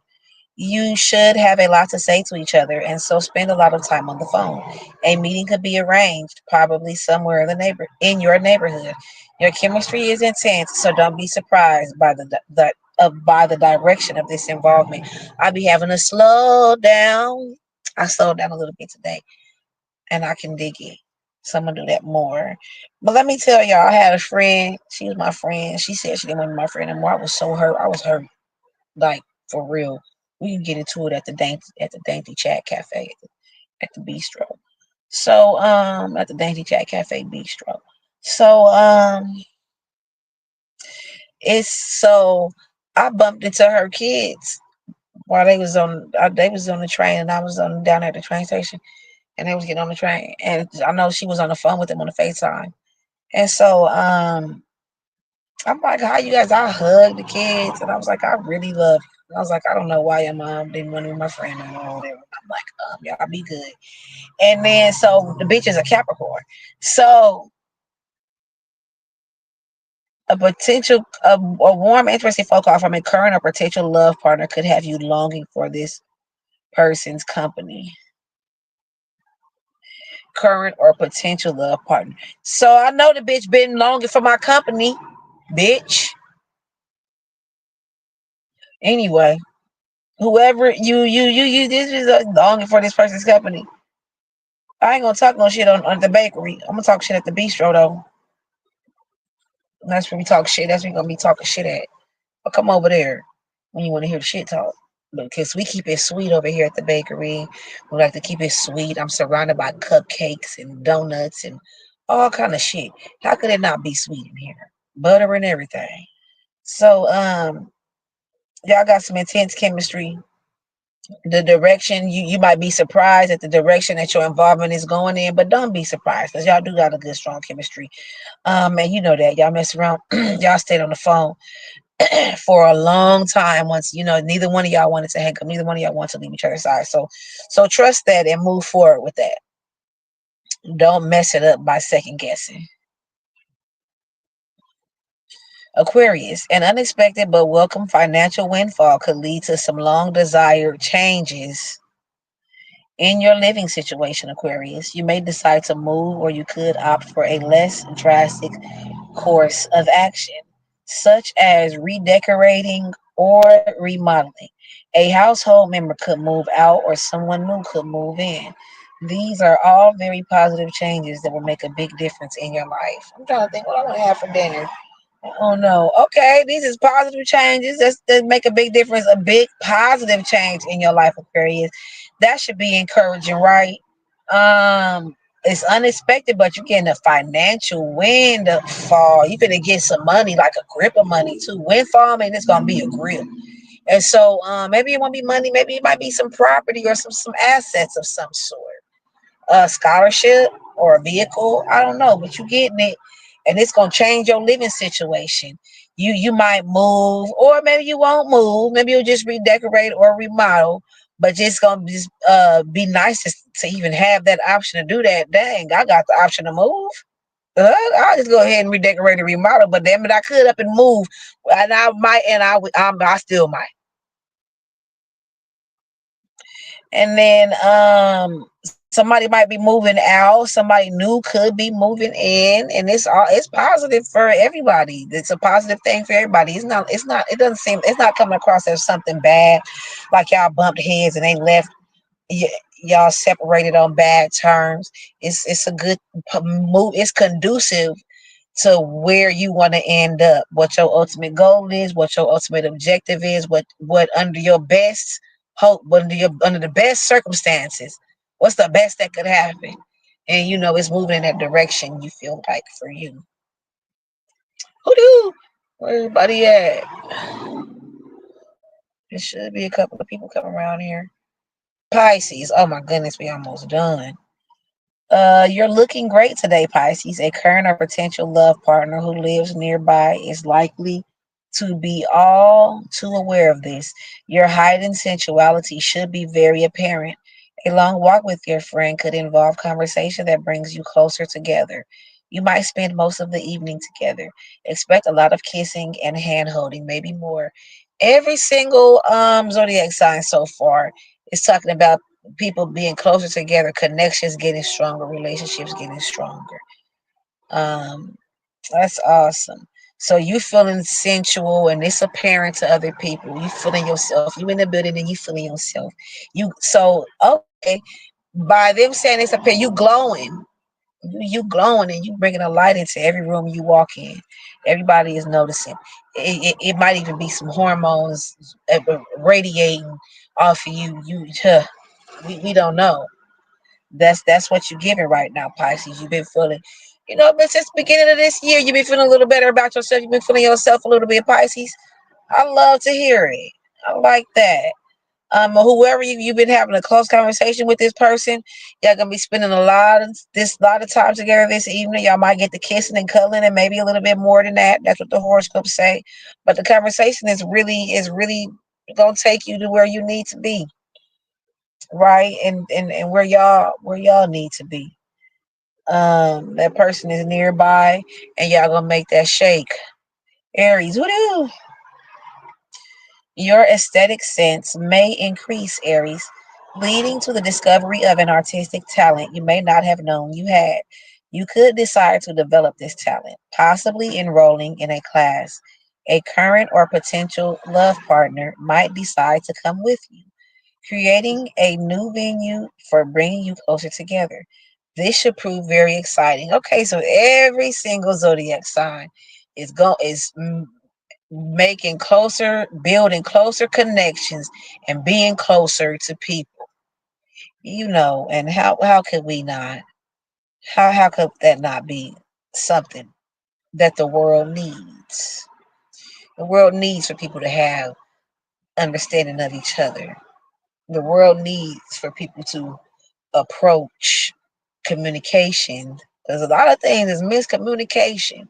You should have a lot to say to each other and so spend a lot of time on the phone. A meeting could be arranged, probably somewhere in your neighborhood. Your chemistry is intense, so don't be surprised by by the direction of this involvement. I'll be having to slow down. I slowed down a little bit today, and I can dig it. So I'm gonna do that more. But let me tell y'all, I had a friend. She was my friend. She said she didn't want to be my friend anymore. I was so hurt. I was hurt, like for real. We can get into it at the Dainty Chat Cafe at the bistro. So at the Dainty Chat Cafe bistro. So it's so I bumped into her kids while they was on the train and I was on down at the train station and they was getting on the train and I know she was on the phone with them on the FaceTime. And so I'm like, how you guys? I hugged the kids and I was like, I really love you. And I was like, I don't know why your mom didn't want to be my friend anymore or whatever. I'm like, y'all be good. And then so the bitch is a Capricorn. So a warm, interesting phone call from a current or potential love partner could have you longing for this person's company. Current or potential love partner. So I know the bitch been longing for my company, bitch. Anyway, whoever you this is longing for this person's company. I ain't gonna talk no shit on the bakery. I'm gonna talk shit at the bistro though. That's where we talk shit. That's where we gonna be talking shit at. But come over there when you want to hear the shit talk. Because we keep it sweet over here at the bakery. We like to keep it sweet. I'm surrounded by cupcakes and donuts and all kind of shit. How could it not be sweet in here? Butter and everything. So Y'all got some intense chemistry. The direction you might be surprised at the direction that your involvement is going in, but don't be surprised because y'all do got a good strong chemistry. And you know that y'all mess around, y'all stayed on the phone for a long time. Once neither one of y'all wanted to hang up, neither one of y'all wanted to leave each other's side. So trust that and move forward with that. Don't mess it up by second guessing. Aquarius, an unexpected but welcome financial windfall could lead to some long desired changes in your living situation, Aquarius. You may decide to move, or you could opt for a less drastic course of action, such as redecorating or remodeling. A household member could move out, or someone new could move in. These are all very positive changes that will make a big difference in your life. I'm trying to think what I want to have for dinner. Oh no. Okay, these is positive changes. That make a big difference. A big positive change in your life, Aquarius. That should be encouraging, right? It's unexpected, but you're getting a financial windfall. You're gonna get some money, like a grip of money too. Windfall, I mean, it's gonna be a grip. And so, maybe it won't be money. Maybe it might be some property or some assets of some sort, a scholarship or a vehicle. I don't know, but you getting it, and it's gonna change your living situation. You might move, or maybe you won't move. Maybe you'll just redecorate or remodel. But just gonna just be nice to even have that option to do that. Dang, I got the option to move. I'll just go ahead and redecorate and remodel. But damn it, I could up and move, and I might, and I still might. And then somebody might be moving out, somebody new could be moving in, and it's positive for everybody. It's a positive thing for everybody. It's not it doesn't seem it's not coming across as something bad, like y'all bumped heads and they left y- y'all separated on bad terms. It's a good move. It's conducive to where you want to end up, what your ultimate goal is, what your ultimate objective is, what under your best hope, under the best circumstances, what's the best that could happen. And it's moving in that direction you feel like for you. Who do? Where everybody at? There should be a couple of people coming around here. Pisces. Oh my goodness, we almost done. You're looking great today, Pisces. A current or potential love partner who lives nearby is likely to be all too aware of this. Your heightened sensuality should be very apparent. A long walk with your friend could involve conversation that brings you closer together. You might spend most of the evening together. Expect a lot of kissing and hand holding, maybe more. Every single zodiac sign so far is talking about people being closer together, connections getting stronger, relationships getting stronger. Um, that's awesome. So you feeling sensual and it's apparent to other people. You feeling yourself. You in the building and you feeling yourself. Okay. By them saying it's apparent, you glowing. You glowing and you bringing a light into every room you walk in. Everybody is noticing. It might even be some hormones radiating off of you. We don't know. That's what you're giving right now, Pisces. You've been feeling, but since the beginning of this year, you've been feeling a little better about yourself. You've been feeling yourself a little bit, Pisces. I love to hear it. I like that. Whoever you've been having a close conversation with this person, y'all gonna be spending a lot of time together this evening. Y'all might get to kissing and cuddling and maybe a little bit more than that. That's what the horoscopes say. But the conversation is really gonna take you to where you need to be, right? And where y'all need to be. That person is nearby and y'all gonna make that shake. Aries, woo. Your aesthetic sense may increase, Aries, leading to the discovery of an artistic talent you may not have known you had. You could decide to develop this talent, possibly enrolling in a class. A current or potential love partner might decide to come with you, creating a new venue for bringing you closer together. This should prove very exciting. Okay, so every single zodiac sign is making closer, building closer connections, and being closer to people. And how could we not? How could that not be something that the world needs? The world needs for people to have understanding of each other. The world needs for people to approach communication, because a lot of things is miscommunication.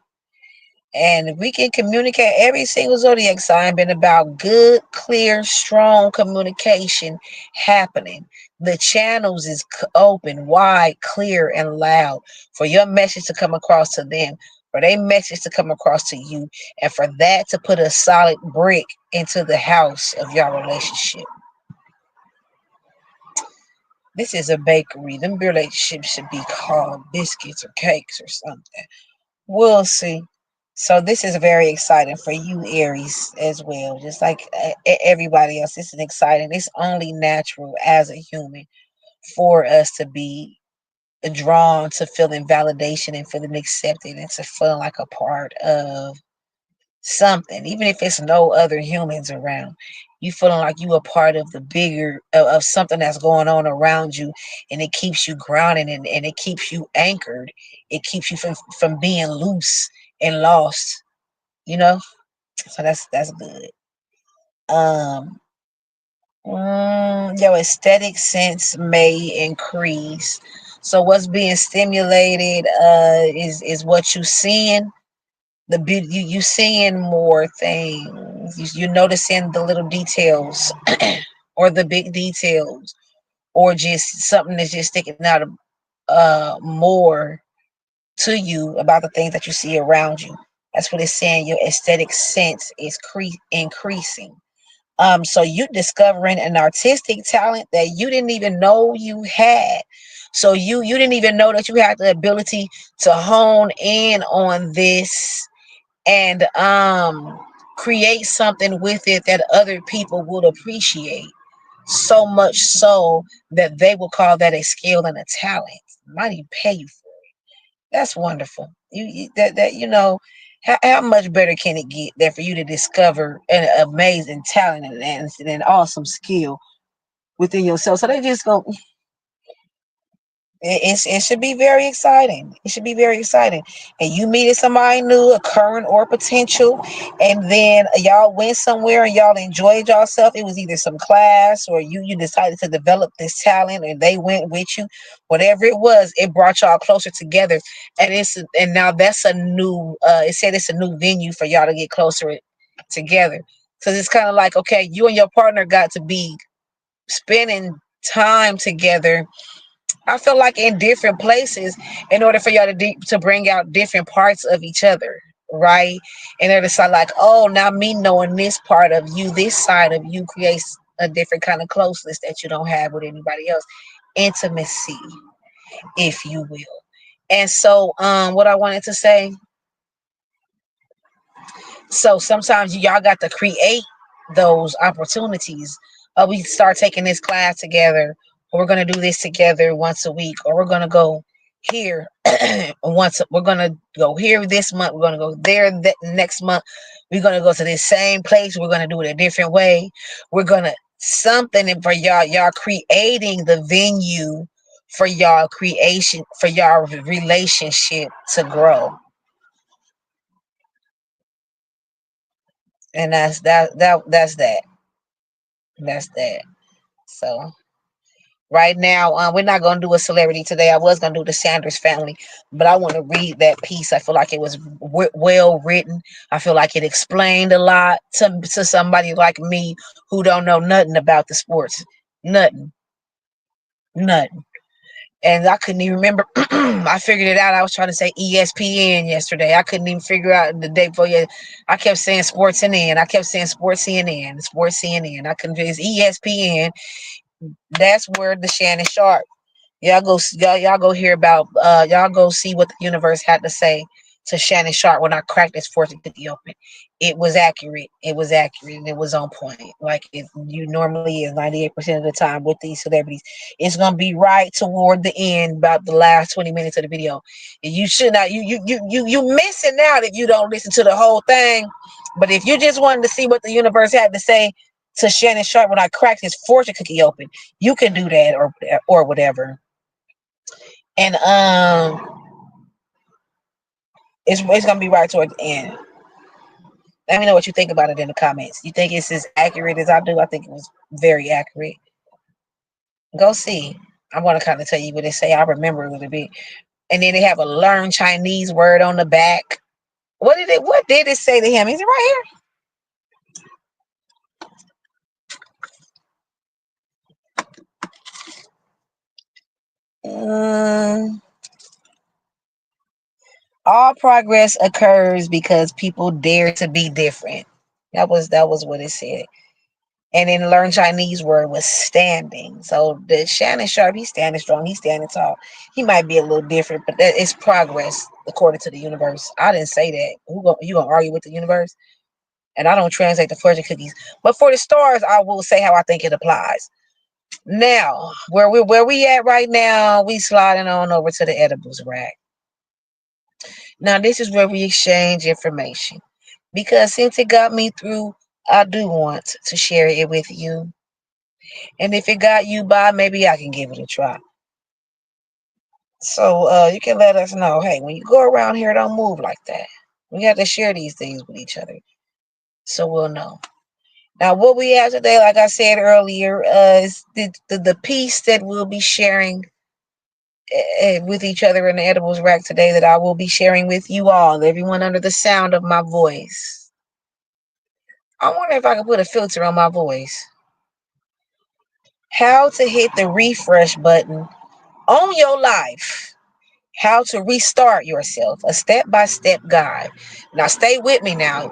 And if we can communicate, every single zodiac sign been about good, clear, strong communication happening. The channels is open, wide, clear, and loud for your message to come across to them, for their message to come across to you, and for that to put a solid brick into the house of your relationship. This is a bakery. Them relationships should be called biscuits or cakes or something. We'll see. So this is very exciting for you, Aries, as well. Just like everybody else, this is exciting. It's only natural as a human for us to be drawn to feeling validation and feeling accepted and to feeling like a part of something, even if it's no other humans around. You feeling like you a part of the bigger of something that's going on around you, and it keeps you grounded, and it keeps you anchored. It keeps you from being loose and lost, you know. So that's good. um your aesthetic sense may increase. So what's being stimulated is what you seeing. The beauty, you seeing more things. You noticing the little details or the big details, or just something that's just sticking out of more to you about the things that you see around you. That's what it's saying. Your aesthetic sense is increasing. So you discovering an artistic talent that you didn't even know you had. So you didn't even know that you had the ability to hone in on this and create something with it that other people would appreciate. So much so that they will call that a skill and a talent. Might even pay you for it. That's wonderful. That how much better can it get than for you to discover an amazing talent and an awesome skill within yourself? So they just go. It should be very exciting. It should be very exciting. And you meeting somebody new, a current or potential, and then y'all went somewhere and y'all enjoyed yourself. It was either some class or you decided to develop this talent, and they went with you. Whatever it was, it brought y'all closer together. And now that's a new. It said it's a new venue for y'all to get closer together. Because it's kind of like, okay, you and your partner got to be spending time together. I feel like in different places, in order for y'all to bring out different parts of each other, right? And it's like, oh, now me knowing this part of you, this side of you creates a different kind of closeness that you don't have with anybody else. Intimacy, if you will. And so, what I wanted to say, so sometimes y'all got to create those opportunities. We start taking this class together, or we're gonna do this together once a week, or we're gonna go here we're gonna go here this month, we're gonna go there that next month, we're gonna go to this same place, we're gonna do it a different way. We're gonna something, and for y'all creating the venue for y'all creation, for y'all relationship to grow. And that's that. So right now, we're not going to do a celebrity today. I was going to do the Sanders family, but I want to read that piece. I feel like it was well written. I feel like it explained a lot to somebody like me who don't know nothing about the sports. Nothing. Nothing. And I couldn't even remember. I figured it out. I was trying to say ESPN yesterday. I couldn't even figure out the day before. Yeah, I kept saying Sports CNN. I kept saying Sports CNN. Sports CNN. I couldn't. It's ESPN. That's where the Shannon Sharp. Y'all go hear about y'all go see what the universe had to say to Shannon Sharp when I cracked his fortune cookie open. It was accurate. It was accurate, and it was on point. Like it you normally is 98% of the time with these celebrities. It's gonna be right toward the end, about the last 20 minutes of the video. You should not you missing out if you don't listen to the whole thing. But if you just wanted to see what the universe had to say to Shannon Sharp when I cracked his fortune cookie open, you can do that or whatever. And it's gonna be right toward the end. Let me know what you think about it in the comments. You think it's as accurate as I do? I think it was very accurate. Go see. I'm gonna kind of tell you what they say. I remember a little bit. And then they have a learn Chinese word on the back. What did it say to him? Is it right here? All progress occurs because people dare to be different. That was what it said. And then learn Chinese word was standing. So the Shannon Sharp, he's standing strong, he's standing tall. He might be a little different, but that is progress according to the universe. I didn't say that. You gonna argue with the universe? And I don't translate the fortune cookies. But for the stars, I will say how I think it applies. Now, where we at right now, we sliding on over to the edibles rack. Now this is where we exchange information. Because since it got me through, I do want to share it with you. And if it got you by, maybe I can give it a try. So you can let us know, hey, when you go around here, don't move like that. We have to share these things with each other. So we'll know. Now, what we have today, like I said earlier, is the piece that we'll be sharing with each other in the edibles rack today, that I will be sharing with you all, everyone under the sound of my voice. I wonder if I can put a filter on my voice. How to hit the refresh button on your life. How to restart yourself. A step-by-step guide. Now stay with me now.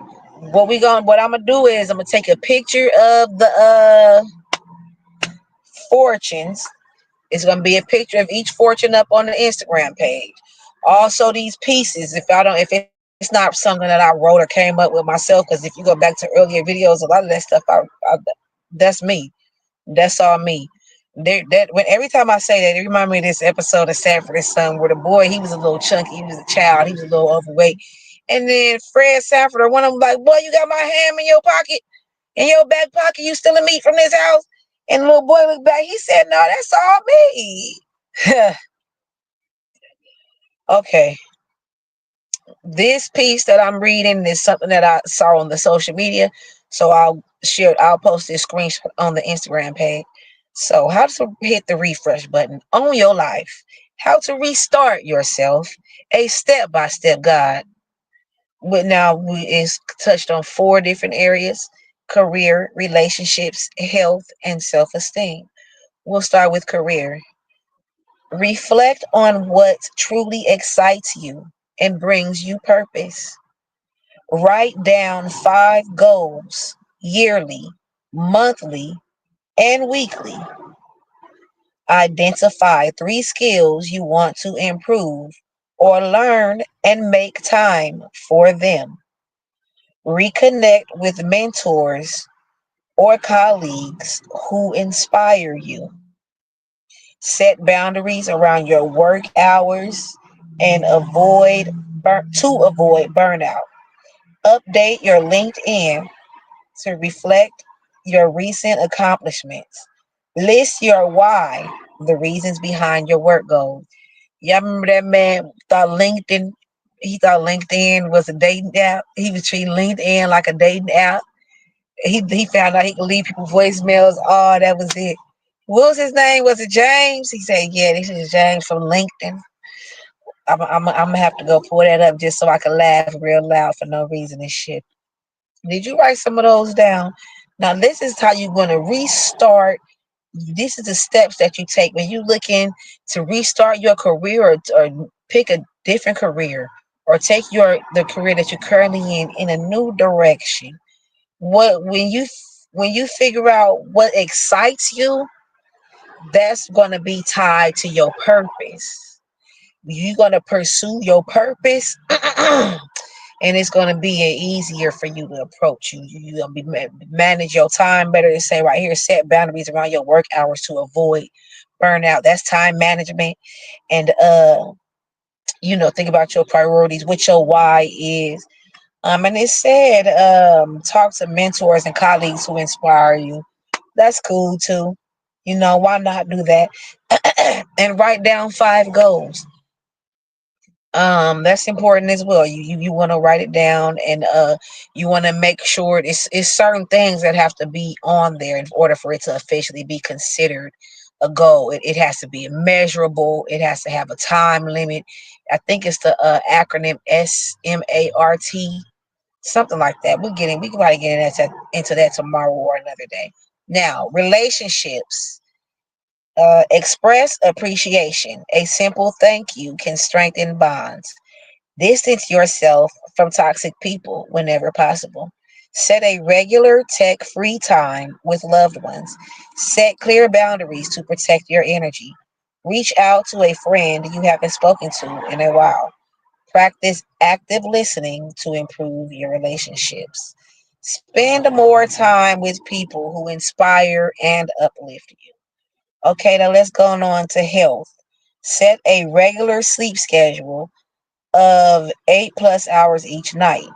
What I'm gonna do is I'm gonna take a picture of the fortunes. It's gonna be a picture of each fortune up on the Instagram page. Also these pieces, if it's not something that I wrote or came up with myself, because if you go back to earlier videos, a lot of that stuff that's me. That's all me. When every time I say that, it reminds me of this episode of Sanford and Son, where the boy, he was a little chunky, he was a child, he was a little overweight, and then Fred Sanford or one of them like, "Boy, you got my ham in your pocket, in your back pocket. You stealing meat from this house?" And the little boy looked back. He said, "No, that's all me." Okay, this piece that I'm reading is something that I saw on the social media, so I'll post this screenshot on the Instagram page. So, how to hit the refresh button on your life, how to restart yourself, a step-by-step guide. But now it's touched on 4 different areas: career, relationships, health, and self-esteem. We'll start with career. Reflect on what truly excites you and brings you purpose. Write down 5 goals yearly, monthly, and weekly. Identify 3 skills you want to improve or learn and make time for them. Reconnect with mentors or colleagues who inspire you. Set boundaries around your work hours and avoid burnout. Update your LinkedIn to reflect your recent accomplishments. List your why, the reasons behind your work goals. Y'all remember that man he thought LinkedIn was a dating app. He was treating LinkedIn like a dating app. He found out he could leave people voicemails. Oh, that was it. What was his name? Was it James? He said, yeah, this is James from LinkedIn. I'm gonna have to go pull that up just so I can laugh real loud for no reason and shit. Did you write some of those down? Now, this is how you're gonna restart. This is the steps that you take when you're looking to restart your career, or pick a different career, or take the career that you're currently in a new direction. What when you figure out what excites you, that's going to be tied to your purpose. You're going to pursue your purpose, and it's going to be easier for you to approach you. You're going to manage your time better. To say right here, set boundaries around your work hours to avoid burnout. That's time management. And think about your priorities, what your why is. And it said, talk to mentors and colleagues who inspire you. That's cool too. Why not do that? And write down 5 goals. That's important as well. You want to write it down, and you want to make sure it's certain things that have to be on there in order for it to officially be considered a goal. It has to be measurable. It has to have a time limit. I think it's the acronym SMART, something like that. We can probably get into that tomorrow or another day. Now, relationships. Express appreciation. A simple thank you can strengthen bonds. Distance yourself from toxic people whenever possible. Set a regular tech free time with loved ones. Set clear boundaries to protect your energy. Reach out to a friend you haven't spoken to in a while. Practice active listening to improve your relationships. Spend more time with people who inspire and uplift you. Okay, now let's go on to health. Set a regular sleep schedule of 8+ hours each night.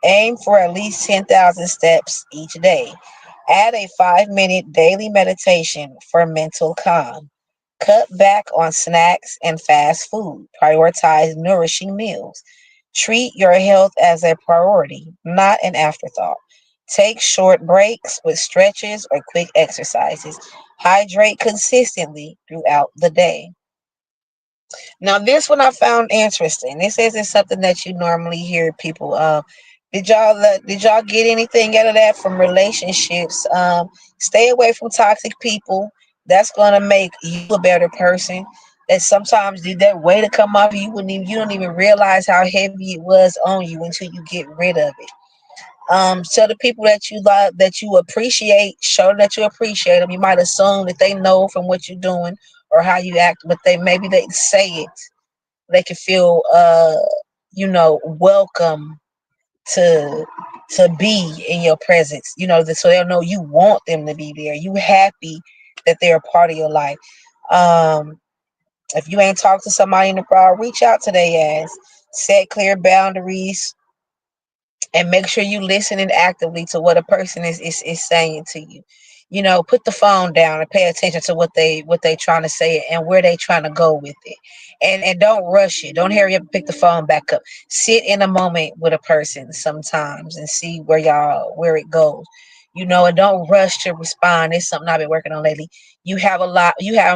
Aim for at least 10,000 steps each day. Add a 5-minute daily meditation for mental calm. Cut back on snacks and fast food. Prioritize nourishing meals. Treat your health as a priority, not an afterthought. Take short breaks with stretches or quick exercises. Hydrate consistently throughout the day. Now, this one I found interesting. It says it's something that you normally hear people. Did y'all get anything out of that from relationships? Stay away from toxic people. That's gonna make you a better person. That sometimes that way to come off you don't even realize how heavy it was on you until you get rid of it. So the people that you love, that you appreciate, show that you appreciate them. You might assume that they know from what you're doing or how you act, but they say it. They can feel welcome to be in your presence. So they'll know you want them to be there. You happy that they're a part of your life. Um, if you ain't talked to somebody in the crowd, reach out to their ass. Set clear boundaries and make sure you listening actively to what a person is saying to you. Put the phone down and pay attention to what they trying to say and where they trying to go with it. And don't rush it. Don't hurry up and pick the phone back up. Sit in a moment with a person sometimes and see where it goes. And don't rush to respond. It's something I've been working on lately. You have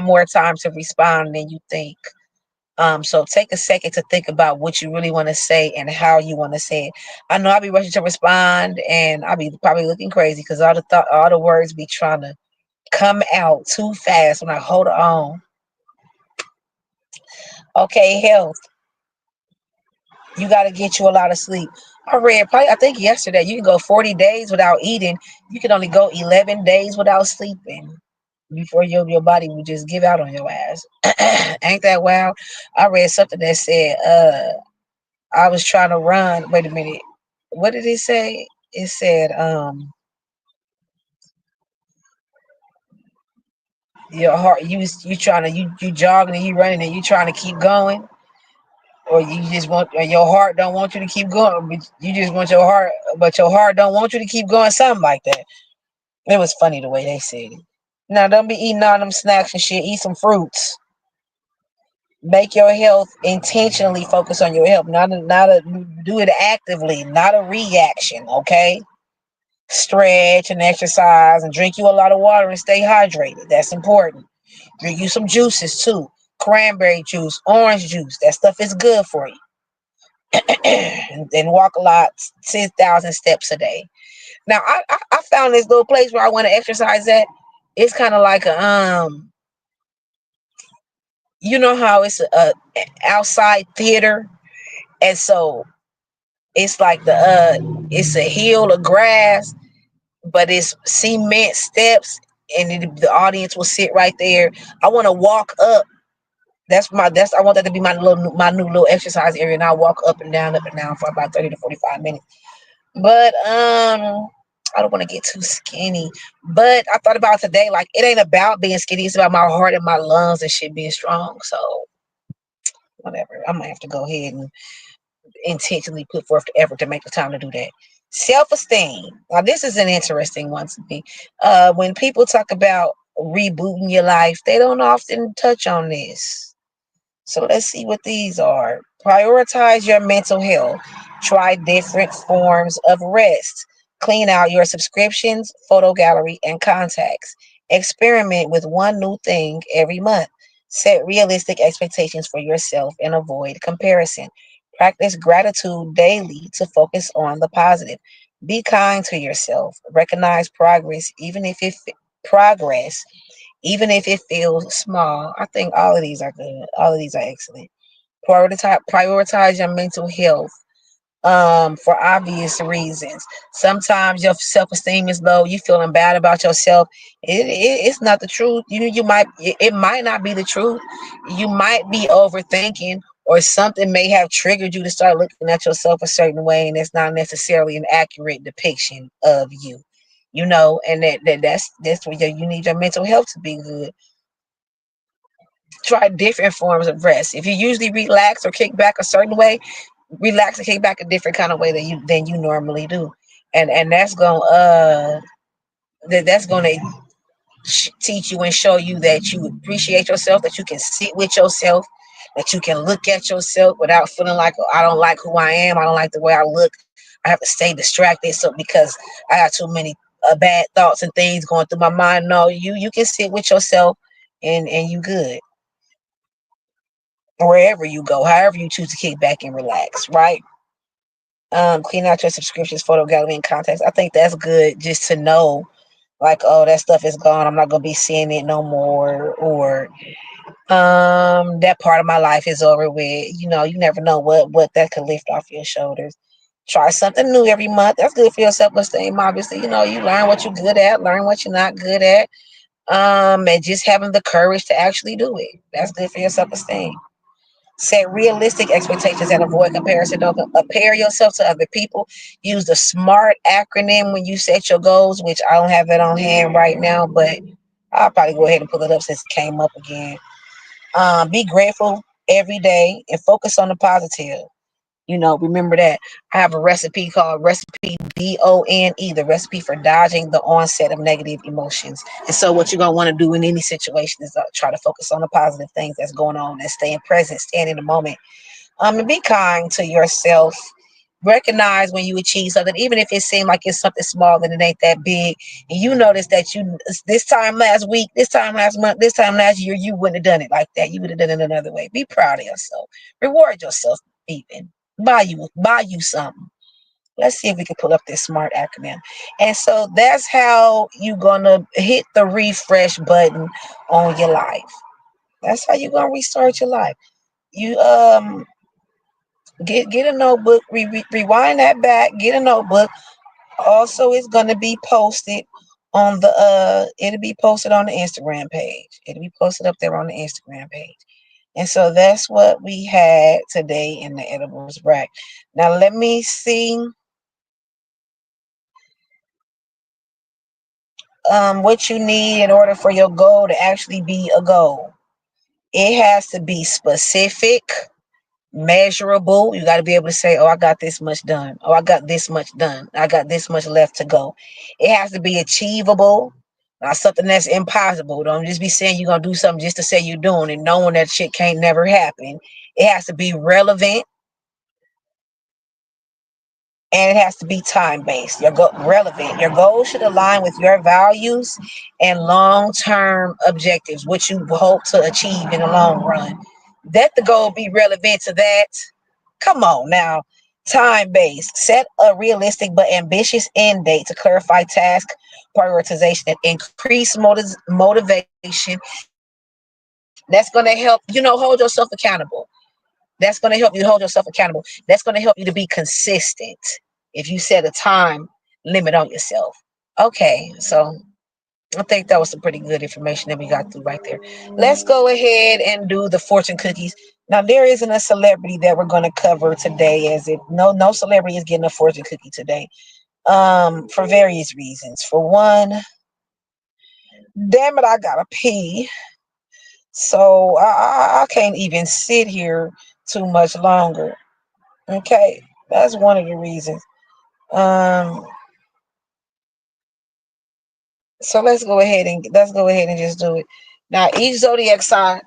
more time to respond than you think. So take a second to think about what you really want to say and how you want to say it. I know I'll be rushing to respond and I'll be probably looking crazy because all the words be trying to come out too fast when I hold on. Okay, health. You got to get you a lot of sleep. I think yesterday you can go 40 days without eating. You can only go 11 days without sleeping before your body will just give out on your ass. Ain't that wild? I read something that said, I was trying to run. Wait a minute. What did it say? It said, your heart, you trying to, you jogging and you running and you trying to keep going, or or your heart don't want you to keep going, but you just want your heart, but your heart don't want you to keep going, something like that. It was funny the way they said it. Now, don't be eating all them snacks and shit. Eat some fruits. Make your health intentionally focus on your health, do it actively, not a reaction, okay? Stretch and exercise and drink you a lot of water and stay hydrated. That's important. Drink you some juices too. Cranberry juice, orange juice. That stuff is good for you. And walk a lot, 10,000 steps a day. Now I found this little place where I want to exercise at. It's kind of like you know how it's a outside theater, and so it's like it's a hill of grass, but it's cement steps, and the audience will sit right there. I want to walk up. I want that to be my new little exercise area, and I walk up and down for about 30 to 45 minutes. But I don't want to get too skinny. But I thought about today, like it ain't about being skinny, it's about my heart and my lungs and shit being strong. So whatever. I might have to go ahead and intentionally put forth the effort to make the time to do that. Self-esteem. Now, this is an interesting one to me. When people talk about rebooting your life, they don't often touch on this. So let's see what these are. Prioritize your mental health. Try different forms of rest. Clean out your subscriptions, photo gallery, and contacts. Experiment with one new thing every month. Set realistic expectations for yourself and avoid comparison. Practice gratitude daily to focus on the positive. Be kind to yourself. Recognize progress, even if it feels small. I think all of these are good. All of these are excellent. Prioritize your mental health for obvious reasons. Sometimes your self-esteem is low, you feeling bad about yourself. It's not the truth. It might not be the truth. You might be overthinking, or something may have triggered you to start looking at yourself a certain way, and it's not necessarily an accurate depiction of you. And that's where you need your mental health to be good. Try different forms of rest. If you usually relax or kick back a certain way, relax and kick back a different kind of way than you normally do. And that's gonna teach you and show you that you appreciate yourself, that you can sit with yourself, that you can look at yourself without feeling like, oh, I don't like who I am, I don't like the way I look, I have to stay distracted so because I got too many bad thoughts and things going through my mind. No, you can sit with yourself, and you good wherever you go, however you choose to kick back and relax, right? Clean out your subscriptions, photo gallery, and contacts. I think that's good just to know, like, oh, that stuff is gone. I'm not gonna be seeing it no more, or that part of my life is over with. You never know what that could lift off your shoulders. Try something new every month. That's good for your self-esteem. Obviously, you learn what you're good at, learn what you're not good at, and just having the courage to actually do it. That's good for your self-esteem. Set realistic expectations and avoid comparison. Don't compare yourself to other people. Use the SMART acronym when you set your goals, which I don't have that on hand right now, but I'll probably go ahead and pull it up since it came up again. Be grateful every day and focus on the positive. Remember that. I have a recipe called Recipe DONE, the recipe for dodging the onset of negative emotions. And so, what you're going to want to do in any situation is try to focus on the positive things that's going on and staying present, staying in the moment. And be kind to yourself. Recognize when you achieve something, even if it seems like it's something small and it ain't that big. And you notice that this time last week, this time last month, this time last year, you wouldn't have done it like that. You would have done it another way. Be proud of yourself. Reward yourself, even. Buy you something. Let's see if we can pull up this SMART acronym. And so that's how you're gonna hit the refresh button on your life. That's how you're gonna restart your life. You get a notebook, rewind that back, get a notebook. Also, it's gonna be posted on the it'll be posted on the Instagram page. It'll be posted up there on the Instagram page. And so that's what we had today in the edibles rack. Now let me see what you need in order for your goal to actually be a goal. It has to be specific, measurable. You got to be able to say, oh, I got this much done. Oh, I got this much done. I got this much left to go. It has to be achievable, not something that's impossible. Don't just be saying you're going to do something just to say you're doing it, knowing that shit can't never happen. It has to be relevant, and it has to be time based. Relevant. Your goals should align with your values and long term objectives, which you hope to achieve in the long run. Let the goal be relevant to that. Come on now. Time based. Set a realistic but ambitious end date to clarify task prioritization and increase motivation. That's going to help, hold yourself accountable. That's going to help you hold yourself accountable. That's going to help you to be consistent if you set a time limit on yourself. Okay, so I think that was some pretty good information that we got through right there. Let's go ahead and do the fortune cookies. Now there isn't a celebrity that we're going to cover today, as it no celebrity is getting a fortune cookie today. For various reasons. For one, damn it, I gotta pee. So I can't even sit here too much longer. Okay, that's one of the reasons. Um, so let's go ahead and just do it. Now each zodiac sign.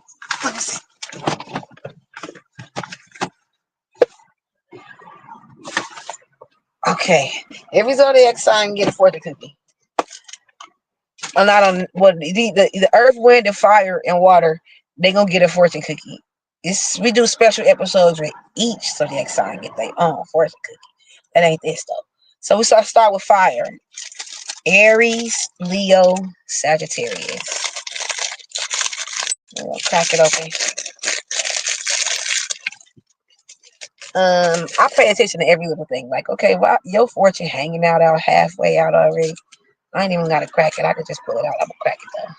Okay. Every zodiac sign get a fortune cookie. I'm not on what the earth, wind, and fire and water. They gonna get a fortune cookie. We do special episodes with each zodiac sign get their own fortune cookie. That ain't this though. So we start with fire. Aries, Leo, Sagittarius. We'll crack it open. I pay attention to every little thing. Like, okay, well, your fortune hanging out halfway out already. I ain't even gotta crack it. I could just pull it out. I'm gonna crack it though.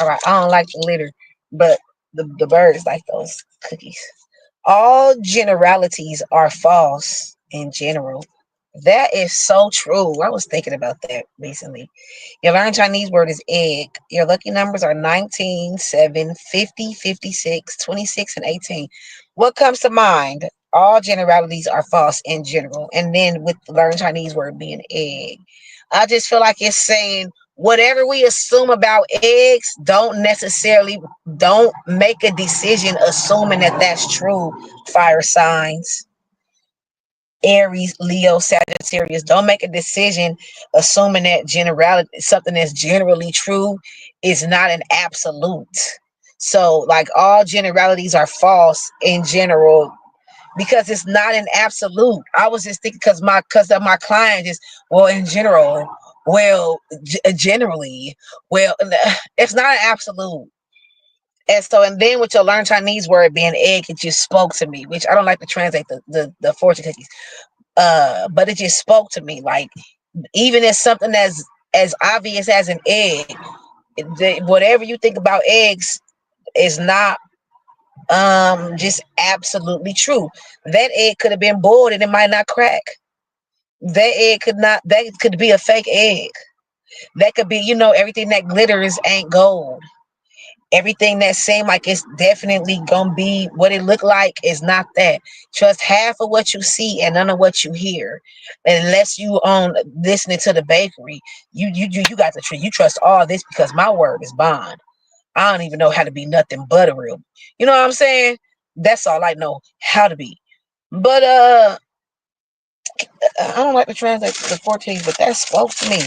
All right, I don't like the litter, but the birds like those cookies. All generalities are false in general. That is so true. I was thinking about that recently. Your learned Chinese word is egg. Your lucky numbers are 19, 7, 50, 56, 26, and 18. What comes to mind? All generalities are false in general. And then with the learned Chinese word being egg, I just feel like it's saying whatever we assume about eggs, don't make a decision assuming that that's true. Fire signs. Aries, Leo, Sagittarius. Don't make a decision assuming that generality, something that's generally true, is not an absolute. So, like, all generalities are false in general because it's not an absolute. I was just thinking because of my client is, well, in general, well, generally, well, it's not an absolute. And so, and then with your learn Chinese word being egg, it just spoke to me, which I don't like to translate the fortune cookies. But it just spoke to me, like, even as something as obvious as an egg, whatever you think about eggs is not just absolutely true. That egg could have been boiled and it might not crack. That could be a fake egg. That could be, everything that glitters ain't gold. Everything that seemed like it's definitely gonna be what it looked like is not that. Trust half of what you see and none of what you hear. Unless you own listening to the bakery, you got the truth. You trust all this because my word is bond. I don't even know how to be nothing but a real. You know what I'm saying? That's all I know how to be. But I don't like to translate the 14, but that spoke to me.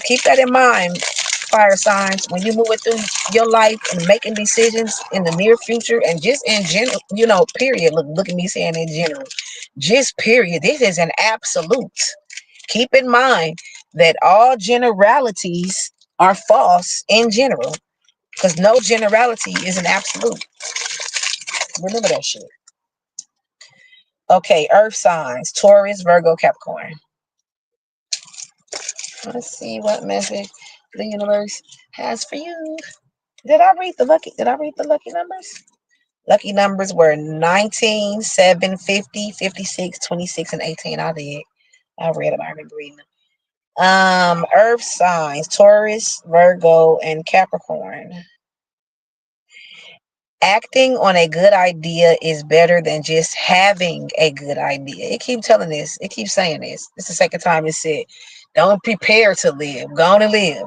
Keep that in mind, fire signs, when you're moving through your life and making decisions in the near future and just in general, period. Look at me saying in general, just period. This is an absolute. Keep in mind that all generalities are false in general because no generality is an absolute. Remember that shit. Okay, earth signs, Taurus, Virgo, Capricorn. Let's see what message the universe has for you. Did I read the lucky numbers? Lucky numbers were 19, 7, 50, 56, 26, and 18. I did. I read them. I remember reading them. Earth signs, Taurus, Virgo, and Capricorn. Acting on a good idea is better than just having a good idea. It keeps telling this. It keeps saying this. It's the second time it said, don't prepare to live. Go on and live.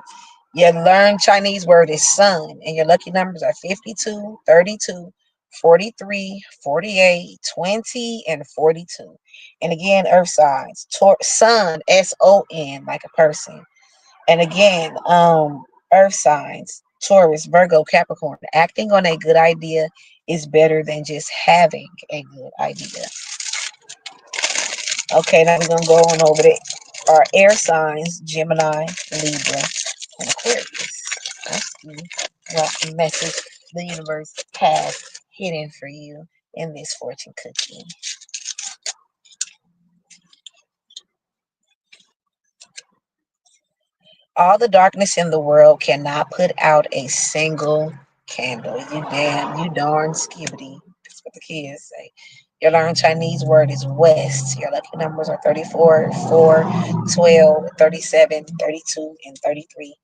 Your learned Chinese word is sun, and your lucky numbers are 52, 32, 43, 48, 20, and 42. And again, earth signs, sun, S-O-N, like a person. And again, earth signs, Taurus, Virgo, Capricorn. Acting on a good idea is better than just having a good idea. Okay, now we're going to go on over to our air signs, Gemini, Libra, and Aquarius. Let's see what message the universe has hidden for you in this fortune cookie. All the darkness in the world cannot put out a single candle. You darn skibbity. That's what the kids say. Your learned Chinese word is west. Your lucky numbers are 34, 4, 12, 37, 32, and 33.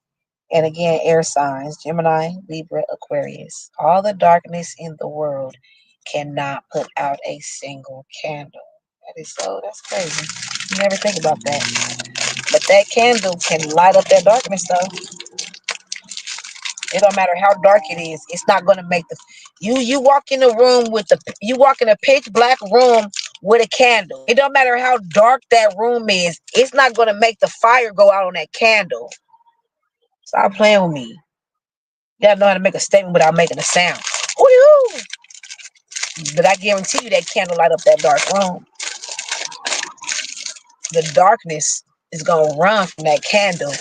And again, air signs, Gemini, Libra, Aquarius. All the darkness in the world cannot put out a single candle. That's crazy. You never think about that. But that candle can light up that darkness though. It don't matter how dark it is. It's not gonna make you walk in a room you walk in a pitch black room with a candle. It don't matter how dark that room is. It's not going to make the fire go out on that candle. Stop playing with me. You gotta know how to make a statement without making a sound. Woo-hoo! But I guarantee you that candle light up that dark room. The darkness is gonna run from that candle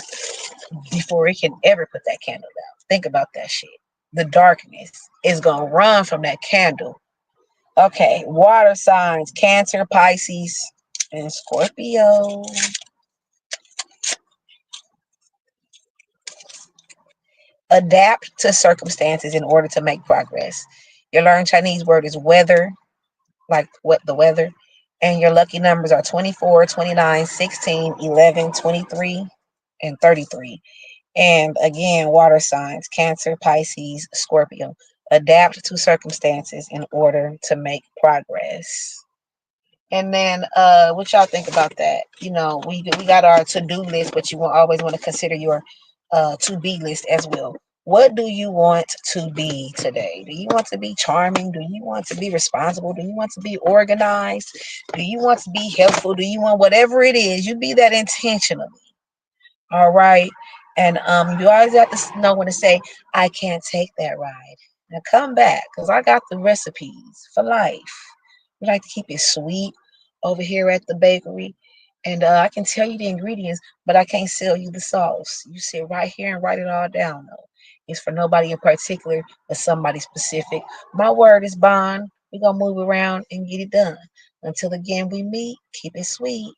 before it can ever put that candle out. Think about that shit. The darkness is gonna run from that candle. Okay, water signs, Cancer, Pisces, and Scorpio. Adapt to circumstances in order to make progress. Your learned Chinese word is weather, like what the weather. And your lucky numbers are 24, 29, 16, 11, 23, and 33. And again, water signs, Cancer, Pisces, Scorpio. Adapt to circumstances in order to make progress. And then what y'all think about that? You know, we got our to-do list, but you will always want to consider your to-be list as well. What do you want to be today? Do you want to be charming? Do you want to be responsible? Do you want to be organized? Do you want to be helpful? Do you want whatever it is? You be that intentionally. All right. And you always have to know when to say, I can't take that ride. Now come back because I got the recipes for life. We like to keep it sweet over here at the bakery. And I can tell you the ingredients, but I can't sell you the sauce. You sit right here and write it all down, though. It's for nobody in particular, but somebody specific. My word is bond. We're going to move around and get it done. Until again we meet, keep it sweet.